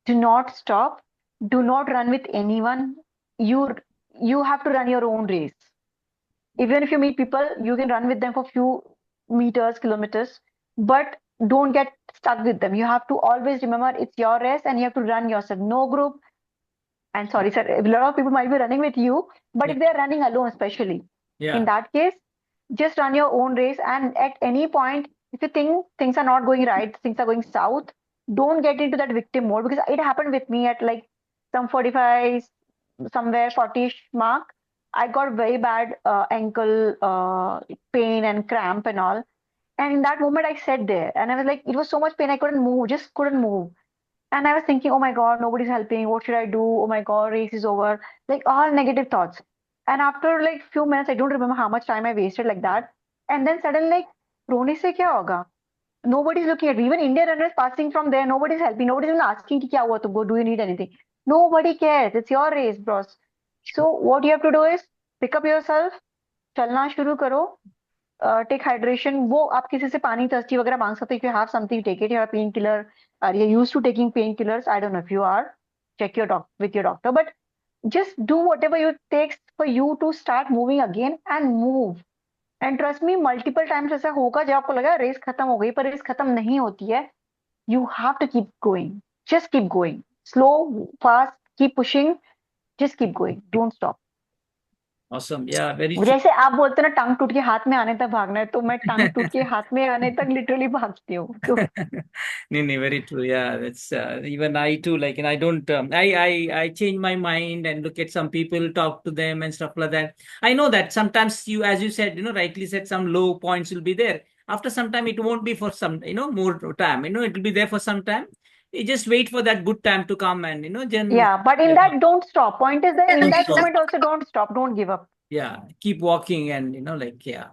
Do not stop. Do not run with anyone. You you have to run your own race. Even if you meet people, you can run with them for few meters, kilometers, but don't get stuck with them. You have to always remember it's your race and you have to run yourself. No group. And sorry, sir, a lot of people might be running with you, but Yeah. if they're running alone, especially in Yeah. that case, just run your own race. And at any point, if you think things are not going right, things are going south, don't get into that victim mode because it happened with me at like some 45, somewhere 40-ish mark. I got very bad ankle pain and cramp and all. And in that moment, I sat there and I was like, it was so much pain, I couldn't move, just couldn't move. And I was thinking, oh my God, nobody's helping. What should I do? Oh my God, race is over. Like all negative thoughts. And after like few minutes, I don't remember how much time I wasted like that. And then suddenly like, रोने से क्या होगा? Nobody's looking at me. Even Indian runners passing from there, nobody's helping. Nobody's even asking कि क्या हुआ तुमको? Do you need anything? Nobody cares. It's your race, bros. So what you have to do is pick up yourself, चलना शुरू करो, take hydration. वो आप किसी से पानी थर्स्टी वगैरह मांग सकते, if you have something take it, you pain killer, are you used to taking pain killers, I don't know if you are, check your doc with your doctor, but just do whatever it takes for you to start moving again and move. And trust me, multiple times ऐसा होगा जब आपको लगा race खत्म हो गई, पर race खत्म नहीं होती है. You have to keep going. Just keep going. Slow, fast, keep pushing. Just keep going. Don't stop. Awesome. Yeah, very true. जैसे आप बोलते हो ना टांग टूट के हाथ में आने तक भागना है, तो मैं टांग टूट के हाथ में आने तक लिटरली भागती हूँ तो. No, no, very true. Yeah, that's even I too. Like, and I don't. I change my mind and look at some people, talk to them and stuff like that. I know that sometimes you, as you said, rightly said, some low points will be there. After some time, it won't be for some, more time. It will be there for some time. You just wait for that good time to come, and then Yeah, but in that, don't stop. Point is that in don't that stop. moment also, don't stop, don't give up. Yeah, keep walking, and like, yeah,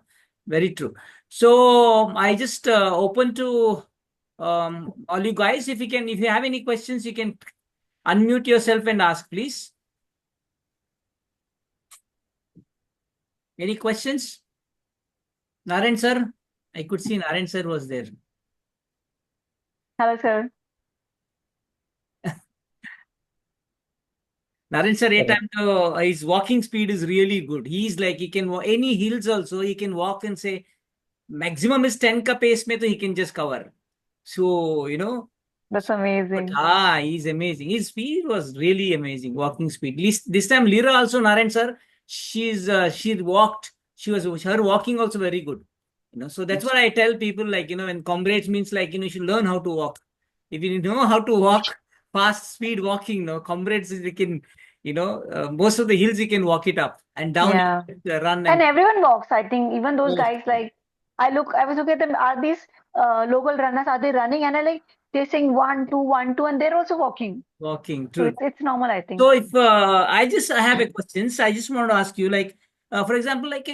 very true. So I just open to all you guys. If you have any questions, you can unmute yourself and ask, please. Any questions? Naren sir, I could see Naren sir was there. Hello, sir. Naren sir, a time to, his walking speed is really good. He's like, he can any hills also, he can walk and say maximum is 10 ka pace mein, so he can just cover. So, That's but amazing. he's amazing. His speed was really amazing, walking speed. Least this time, Lira also, Naren sir, she walked. She was her walking also very good. So that's what I tell people, like, when comrades means like, you should learn how to walk. If you know how to walk, fast speed walking, no, comrades, they can, most of the hills you can walk it up, and down Yeah. you can run And and everyone walks, I think, even those oh, guys, like, I was looking at them, are these local runners, are they running? And I like, they're saying 1, 2, 1, 2, and they're also walking. walking. So True. it's normal, I think. So if I have a question, so I just want to ask you, like, for example, like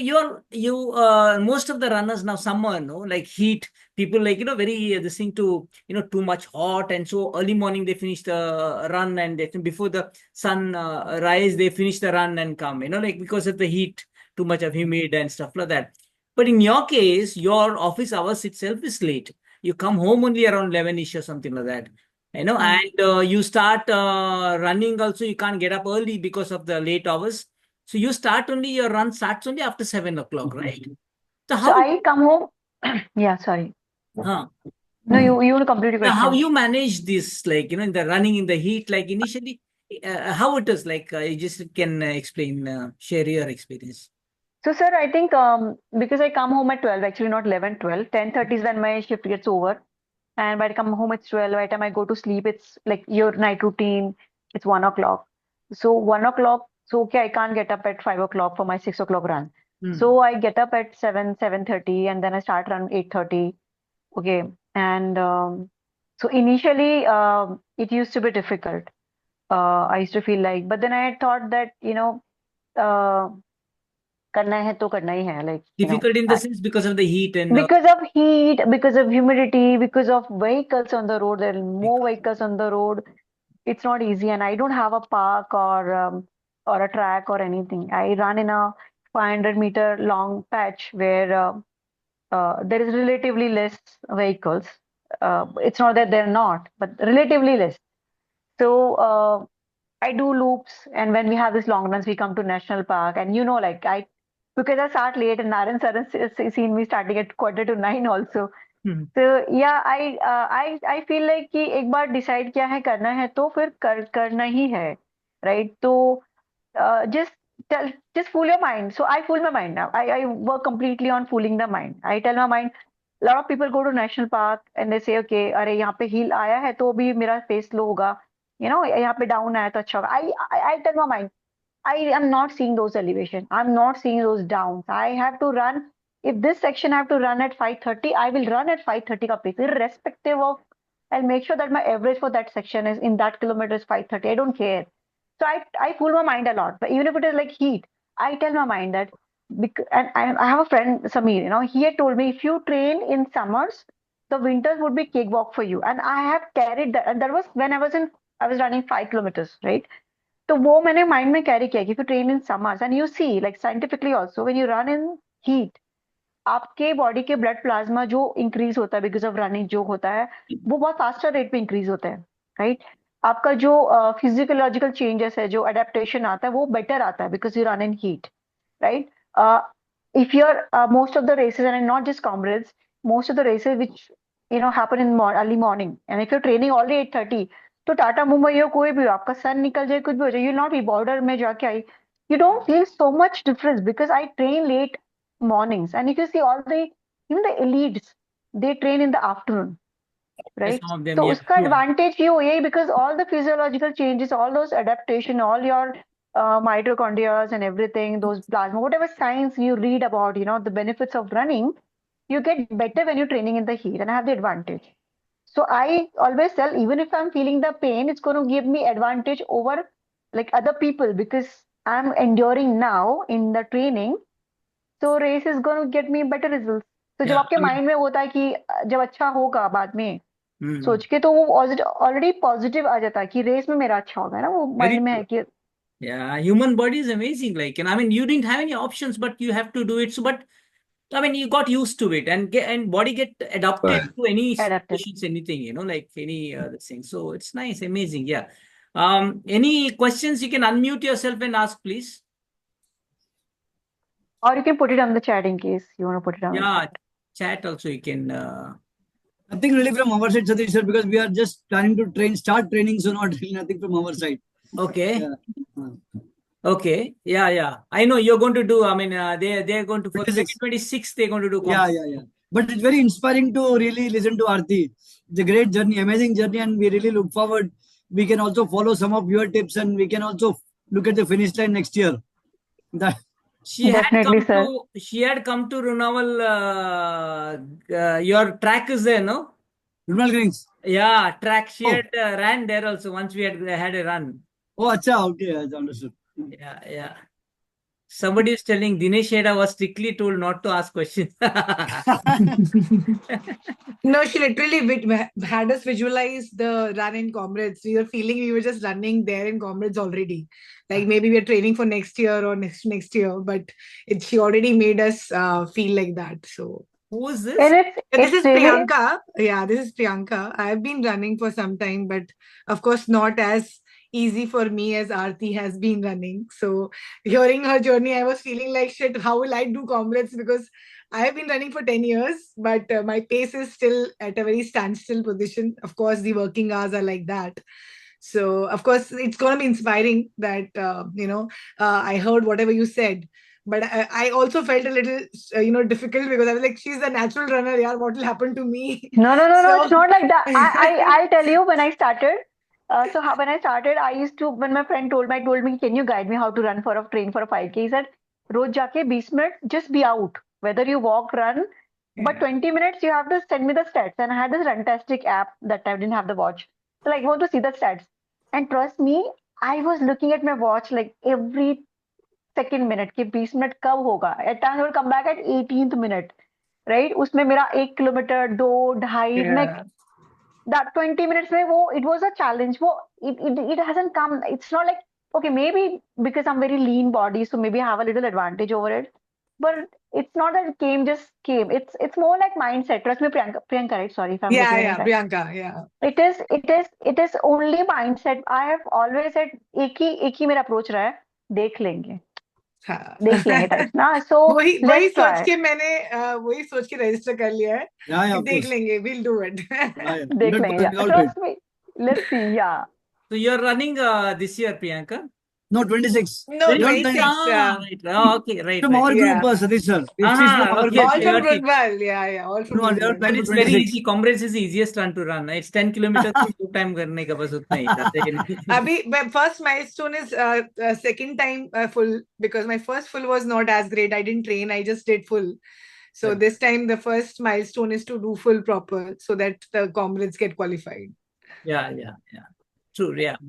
most of the runners now summer, no, like heat, people like very this thing to too much hot, and so early morning they finish the run, and before the sun rise they finish the run and come, like because of the heat, too much of humid and stuff like that. But in your case, your office hours itself is late. You come home only around 11ish or something like that. Hmm. And you start running also, you can't get up early because of the late hours. So you start only, your run starts only after 7 o'clock, right? So So how, I come home. Yeah, sorry. huh? No, you want to complete your How question. you manage this, like, in the running in the heat, like initially, how it is, like, you just can explain, share your experience. So, sir, I think because I come home at 12, actually not 11, 12, 10:30 is when my shift gets over. And by the come home, it's 12. By the time I go to sleep, it's like your night routine, it's 1 o'clock. So, 1 o'clock, so okay, I can't get up at 5 o'clock for my 6 o'clock run. Hmm. So, I get up at 7, 7:30, and then I start run 8:30. Okay. And so, initially, it used to be difficult. I used to feel like, but then I thought that, uh, करना है तो करना ही है, like, Difficult in the sense because of the heat and because of heat, because of humidity, because of vehicles on the road. There are more because- vehicles on the road. It's not easy, and I don't have a park or a track or anything. I run in a 500-meter long patch where there is relatively less vehicles. It's not that they're not, but relatively less. So I do loops, and when we have these long runs, we come to national park, and like because I start late, and Naren sir has seen me starting at 8:45 also. Hmm. So yeah, I feel like कि एक बार decide किया है करना है तो फिर करना ही है, right? तो just tell just fool your mind. So I fool my mind now. I work completely on fooling the mind. I tell my mind. A lot of people go to national park and they say, okay, अरे यहाँ पे hill आया है तो भी मेरा face slow होगा, यहाँ पे down आया तो अच्छा होगा. I tell my mind, I am not seeing those elevation. I'm not seeing those downs. I have to run. If this section I have to run at 5:30, I will run at 5:30 ka pace, irrespective of. I'll make sure that my average for that section is in that kilometer is 5:30. I don't care. So I fool my mind a lot. But even if it is like heat, I tell my mind that. And I have a friend Samir. He had told me if you train in summers, the winters would be cakewalk for you. And I have carried that. And that was when I was running 5 kilometers, right? तो वो मैंने mind में carry किया कि if you train in summers and you see like scientifically also when you run in heat, आपके body के blood plasma जो increase होता है बिकॉज ऑफ रनिंग जो होता है वो बहुत फास्टर रेट पे इंक्रीज होता है, राइट? आपका जो फिजियोलॉजिकल चेंजेस है जो अडेप्टेशन आता है वो बेटर आता है because you run in heat, right? If you're most of the races, and not just Comrades, most of the races which happen in early morning, and if you're training already 8:30, तो टाटा मुंबई हो कोई भी हो आपका सन निकल जाए कुछ भी हो जाए, you'll not be border में जाके आई, you don't feel so much difference because I train late mornings, and if you see all the even the elites, they train in the afternoon, yes, right? some of them, तो yeah, उसका true. advantage ये हो यही because all the physiological changes, all those adaptation, all your mitochondria and everything, those plasma, whatever science you read about, the benefits of running, you get better when you're training in the heat, and I have the advantage. So I always tell, even if I'm feeling the pain, it's going to give me advantage over like other people because I'm enduring now in the training. So race is going to get me better results. तो जब Yeah, आपके I mean, mind में होता है कि जब अच्छा होगा बाद में hmm, सोच के, तो वो ऑलरेडी पॉजिटिव आ जाता है कि रेस में मेरा अच्छा होगा ना, वो very माइंड में है true. कि Yeah, human body is amazing. Like, and I mean, you didn't have any options, but you have to do it. So, but I mean, you got used to it, and body get adapted to any adapted. situations, anything, like any this thing. So it's nice, amazing. Yeah. Any questions? You can unmute yourself and ask, please. और you can put it on the chat in case you want to put it on the Yeah, chat. chat also you can. Nothing really from our side, Satish sir, because we are just planning to start training, so not really nothing from our side. Okay. Yeah. Okay. Yeah, yeah. I know you're going to do. I mean, they're going to for 26. 2026. They're going to do. Yeah. But it's very inspiring to really listen to Arti. It's a great journey, amazing journey, and we really look forward. We can also follow some of your tips, and we can also look at the finish line next year. That definitely sir. She had come to Runawal. Your track is there, no? Rural Greens. Yeah, track. She Oh, had ran there also once. We had a run. oh, acha, okay, I understood. Yeah, yeah. Somebody is telling Dinesh Heda was strictly told not to ask questions. No, she literally had us visualize the run in Comrades. We were feeling we were just running there in Comrades already. Like maybe we're training for next year or next year, but she already made us feel like that. So Who is this? And it's this it's is really Priyanka. Yeah, this is Priyanka. I've been running for some time, but of course not as easy for me as Arti has been running. So hearing her journey, I was feeling like shit. How will I do Comrades? Because I have been running for 10 years, but my pace is still at a very standstill position. Of course, the working hours are like that. So, of course, it's going to be inspiring that, I heard whatever you said. But I also felt a little, difficult because I was like, she's a natural runner. Yeah, what will happen to me? no, it's So, not like that. I'll tell you when I started. When I started, I used to, when my friend told me, can you guide me how to run for a train for a 5K? He said, रोज जाके 20 minutes, just be out. Whether you walk, run, but 20 minutes you have to send me the stats. And I had this fantastic app that time, didn't have the watch. So like, I want to see the stats. And trust me, I was looking at my watch like every second minute कि 20 minute कब होगा. At times I will come back at 18th minute, right. उसमें मेरा 1 kilometre 2 2.5 मैं Yeah. that 20 minutes में वो it was a challenge. वो it hasn't come. It's not like, okay, maybe because I'm very lean body, so maybe I have a little advantage over it. But it's not that it came. It's more like mindset. Trust me, Priyanka, right? Sorry if I'm Yeah, getting it yeah, incorrect. Priyanka, yeah. It is only mindset. I have always said एक ही मेरा approach रहा है. देख लेंगे types ना. So वही let's सोच try. के मैंने वही सोच के रजिस्टर कर लिया है Yeah, कि of देख course. लेंगे, we'll do it. Yeah. देख लेंगे. 100% Yeah. all right. Trust me. Let's see. Yeah. So you're running this year, Priyanka? No, 26. No, We all 26. Ah, right. Oh, okay, right, from right. our group, Yeah. Satish sir. She's from our Okay, group. All okay, from Arti. Woodwell. Yeah, all from No, they are Woodwell. But planning it's for very 26. easy. Comrades is the easiest run to run. It's 10 kilometers two time करने का बस उतना ही जाते हैं नहीं. Abhi, my first milestone is second time full, because my first full was not as great. I didn't train, I just did full. So Right. this time the first milestone is to do full proper so that the comrades get qualified. Yeah. True, yeah.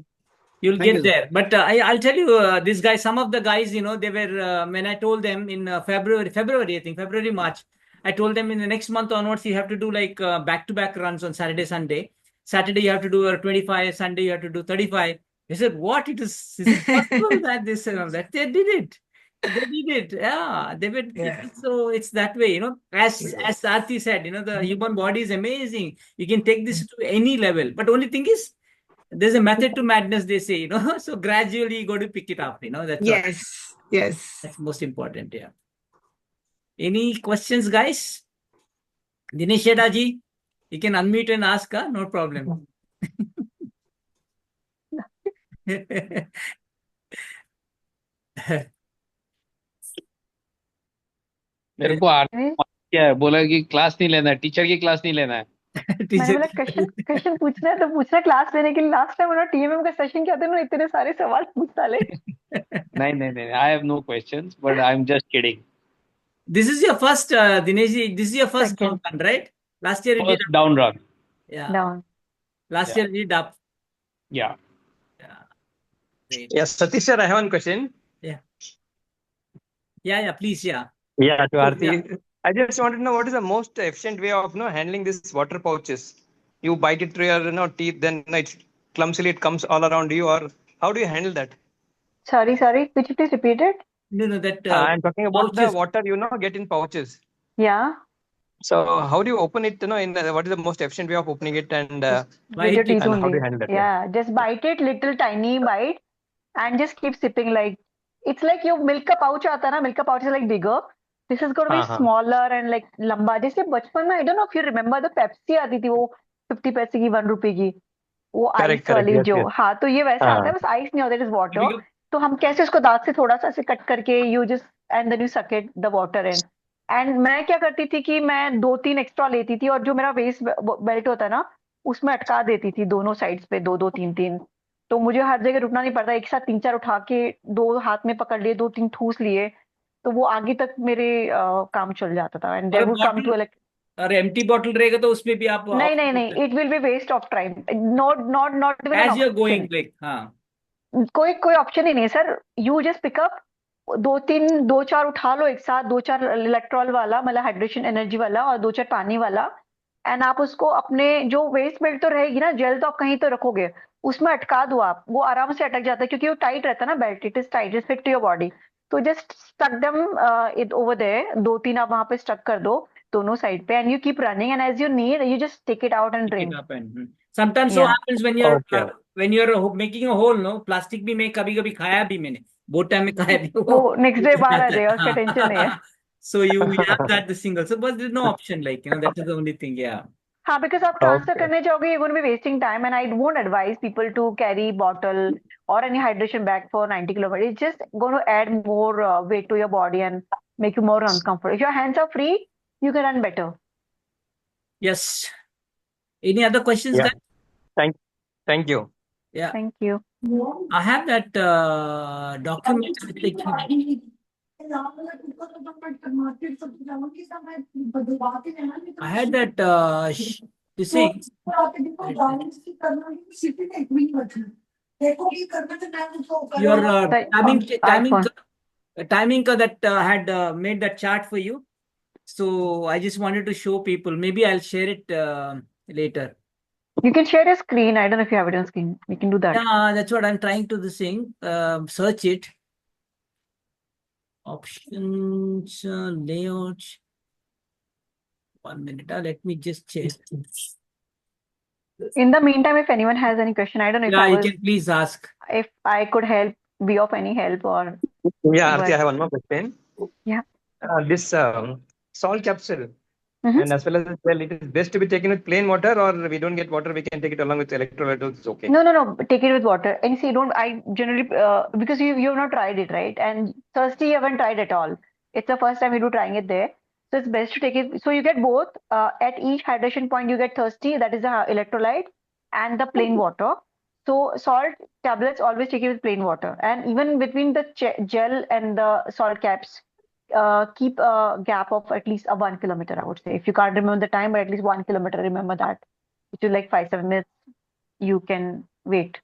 You'll Thank get you, sir. there. But I'll tell you, this guy, some of the guys, they were, when I told them in February, I think, February, March, I told them in the next month onwards, you have to do like back-to-back runs on Saturday, Sunday. Saturday, you have to do 25, Sunday, you have to do 35. They said, what? Is it possible that this and all that? They did it. Yeah, they were. Yeah. So it's that way, as Arti said, the human body is amazing. You can take this to any level. But only thing is, there's a method to madness, they say, so gradually you got to pick it up, that's all. Yes. That's most important. Yeah. Any questions, guys? Dinesh Shedaji, you can unmute and ask, no problem. मेरे को क्या है, बोला कि class नहीं लेना है, teacher की क्लास नहीं लेना है. मैंने बोला क्वेश्चन पूछना है तो पूछना क्लास लेने के लिए. लास्ट टाइम उन्होंने टीएमएम का सेशन किया था ना, इतने सारे सवाल पूछता ले. नहीं, I have no questions, but I'm just kidding. This is your first, Dinesh, this is your first down run, right? Last year you did First down run. Yeah. Down. Last year you did up. Yeah. Great. Yes, Satish sir, I have one question. Yeah, please, yeah. Yeah, to Arti. Yeah. I just wanted to know what is the most efficient way of handling these water pouches. You bite it through your teeth, then it clumsily it comes all around you, or how do you handle that? Sorry. Could you please repeat it? No, that I'm talking about pouches. the water get in pouches. Yeah. So how do you open it? What is the most efficient way of opening it, and With your teeth how do only. you handle that? Yeah, just bite it, little tiny bite, and just keep sipping. Like it's like your milk ka pouch aata na. Milk ka pouch is like bigger. This is going to be smaller and like लंबा. जैसे बचपन में I don't know if you remember the Pepsi आती थी, वो 50 पैसे की 1 रुपए की, वो आइस वाली जो. हाँ, तो ये वैसा आता है, बस आइस नहीं होता, इट इज वाटर. तो हम कैसे उसको दांत से थोड़ा सा ऐसे कट करके you just and then you suck it the water in. And मैं क्या करती थी कि मैं 2-3 एक्स्ट्रा लेती थी और जो मेरा वेस्ट बेल्ट होता है ना, उसमें अटका देती थी दोनों साइड्स पे 2-2 3-3. तो मुझे हर जगह रुकना नहीं पड़ता, एक साथ 3-4 उठा के 2 हाथ में पकड़ लिए, 2-3 ठूस लिए, तो वो आगे तक मेरे काम चल जाता था. And there would come to like और एम्प्टी बॉटल रहेगा तो उसमें भी आप नहीं, it will be waste of time. Not as you are going like. हाँ, कोई ऑप्शन ही नहीं सर. यू जस्ट पिकअप 2-4 उठा लो एक साथ, 2-4 इलेक्ट्रॉल वाला मतलब हाइड्रेशन एनर्जी वाला और 2-4 पानी वाला. एंड आप उसको अपने जो वेस्ट बेल्ट तो रहेगी ना, जेल तो आप कहीं तो रखोगे, उसमें अटका दो आप, वो आराम से अटक जाता है क्योंकि वो टाइट रहता है ना belt. It is tight, is fit to your body. तो just stuck them it over there. 2-3 आप वहां पे स्टक कर दो दोनों साइड पे, and you keep running, and as you need you just take it out and drink. sometimes so Yeah. happens when you're making a hole, no plastic भी मैं कभी खाया भी मैंने, बहुत टाइम में खाया भी वो नेक्स्ट डे बाहर आ जाएगा, उसका टेंशन नहीं है. So you have that the single, so but there's no option, like that is the only thing. Yeah. हाँ, because आप ट्रांसफर करने जाओगे, you're going to be wasting time, and I won't advise people to carry bottle or any hydration bag for 90 kilometers. It's just going to add more weight to your body and make you more uncomfortable. If your hands are free, you can run better. Yes. Any other questions, Yeah. guys? Thank you. Yeah. Thank you. I have that document. I had that this thing. Your timing. timing that had made that chart for you. So I just wanted to show people. Maybe I'll share it later. You can share a screen. I don't know if you have it on screen. We can do that. Yeah, that's what I'm trying to sing. Search it. Options, layout. 1 minute. Let me just check. In the meantime, if anyone has any question, I don't know Yeah, you can please ask. if I could help, be of any help or. Yeah, Arti, I But have one more question. yeah. This salt capsule Mhm. and as well as well, it is best to be taken with plain water, or we don't get water, we can take it along with electrolytes. It's okay. No. Take it with water. And see, don't I generally because you've not tried it, right? And thirsty, you haven't tried at all. It's the first time you do trying it there. So it's best to take it. So you get both. At each hydration point, you get thirsty. That is the electrolyte and the plain water. So salt tablets always take it with plain water. And even between the gel and the salt caps, keep a gap of at least a 1 kilometer. I would say if you can't remember the time, but at least 1 kilometer. Remember that. It will like 5-7 minutes you can wait.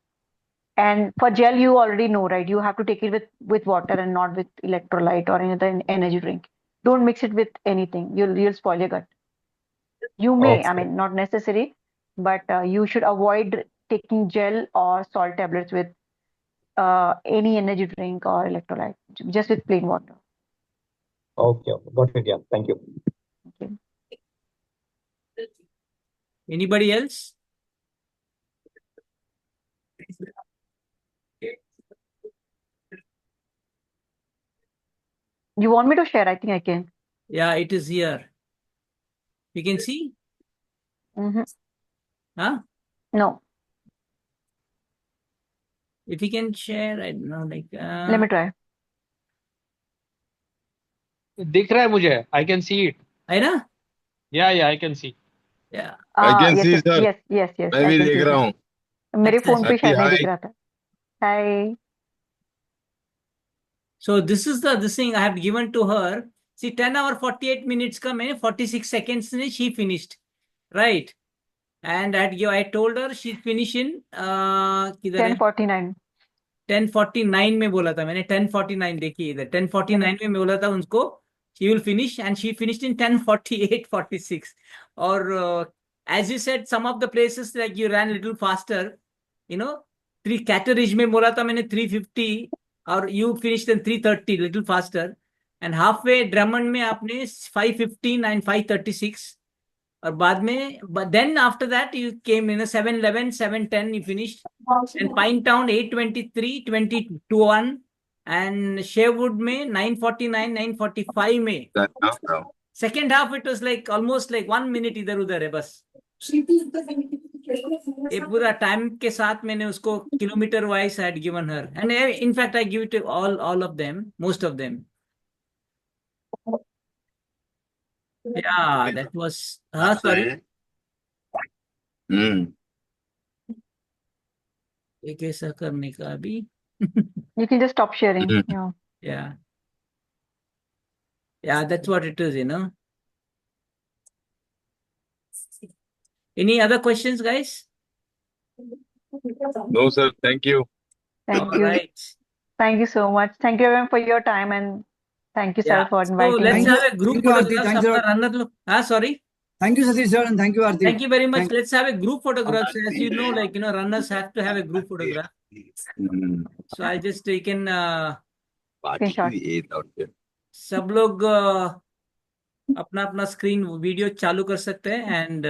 And for gel, you already know, right? You have to take it with water and not with electrolyte or any other energy drink. Don't mix it with anything. You'll spoil your gut. You may, I Okay. mean, not necessary, but you should avoid taking gel or salt tablets with any energy drink or electrolyte. Just with plain water. Okay. Got it. Yeah. Thank you. Okay. Anybody else? You want me to share? I think I can. Yeah, it is here. You can see? Mm-hmm. Huh? No. If you can share, I don't know, like. Let me try. दिख रहा है मुझे. I can see it. है ना? Yeah, I can see. Yeah. I can yes, see, yes, sir. yes. मैं I भी can देख see रहा that. हूँ. मेरे अच्छा, फोन पे Arti, शायद नहीं hi. दिख रहा था. Hi. So this is this thing I have given to her. See, 10 hour 48 minutes ka maine 46 seconds ne she finished. Right. And I told her she finished in किधर है? 10:49. 10:49 में बोला था मैंने. 10:49 देखिए इधर. 10:49 में बोला था उनको she will finish, and she finished in 10:48, 46. Or as you said, some of the places like you ran a little faster. 3 Catteridge में बोला था मैंने 3:50, or you finished in 3:30, little faster. And halfway Drummond में आपने 5:15 and 5:36. और बाद में, but then after that you came in a 7:11, 7:10 you finished. And Pine Town 8:23, 20:21. And Sherwood में 9:49, 9:45 में. No. Second half it was like almost like 1 minute इधर उधर है बस. ये पूरा टाइम के साथ मैंने उसको kilometre wise I had given her, and in fact I give it to all of them, most of them. Yeah, that was sorry. ये कैसा करने का अभी? You can just stop sharing. Yeah. Yeah, that's what it is, Any other questions, guys? No, sir. Thank you. Thank All you. right. Thank you so much. Thank you everyone for your time, and thank you, sir, Yeah. for So inviting let's me. have a group Thank you, Arti. photograph. Thank you. Runner look. Sorry. Thank you, Satish sir, and thank you, Arti. Thank you very much. Let's have a group photograph. As you know, like, runners have to have a group photograph. So I just taken Screenshot. सब लोग अपना अपना screen video चालू कर सकते हैं. And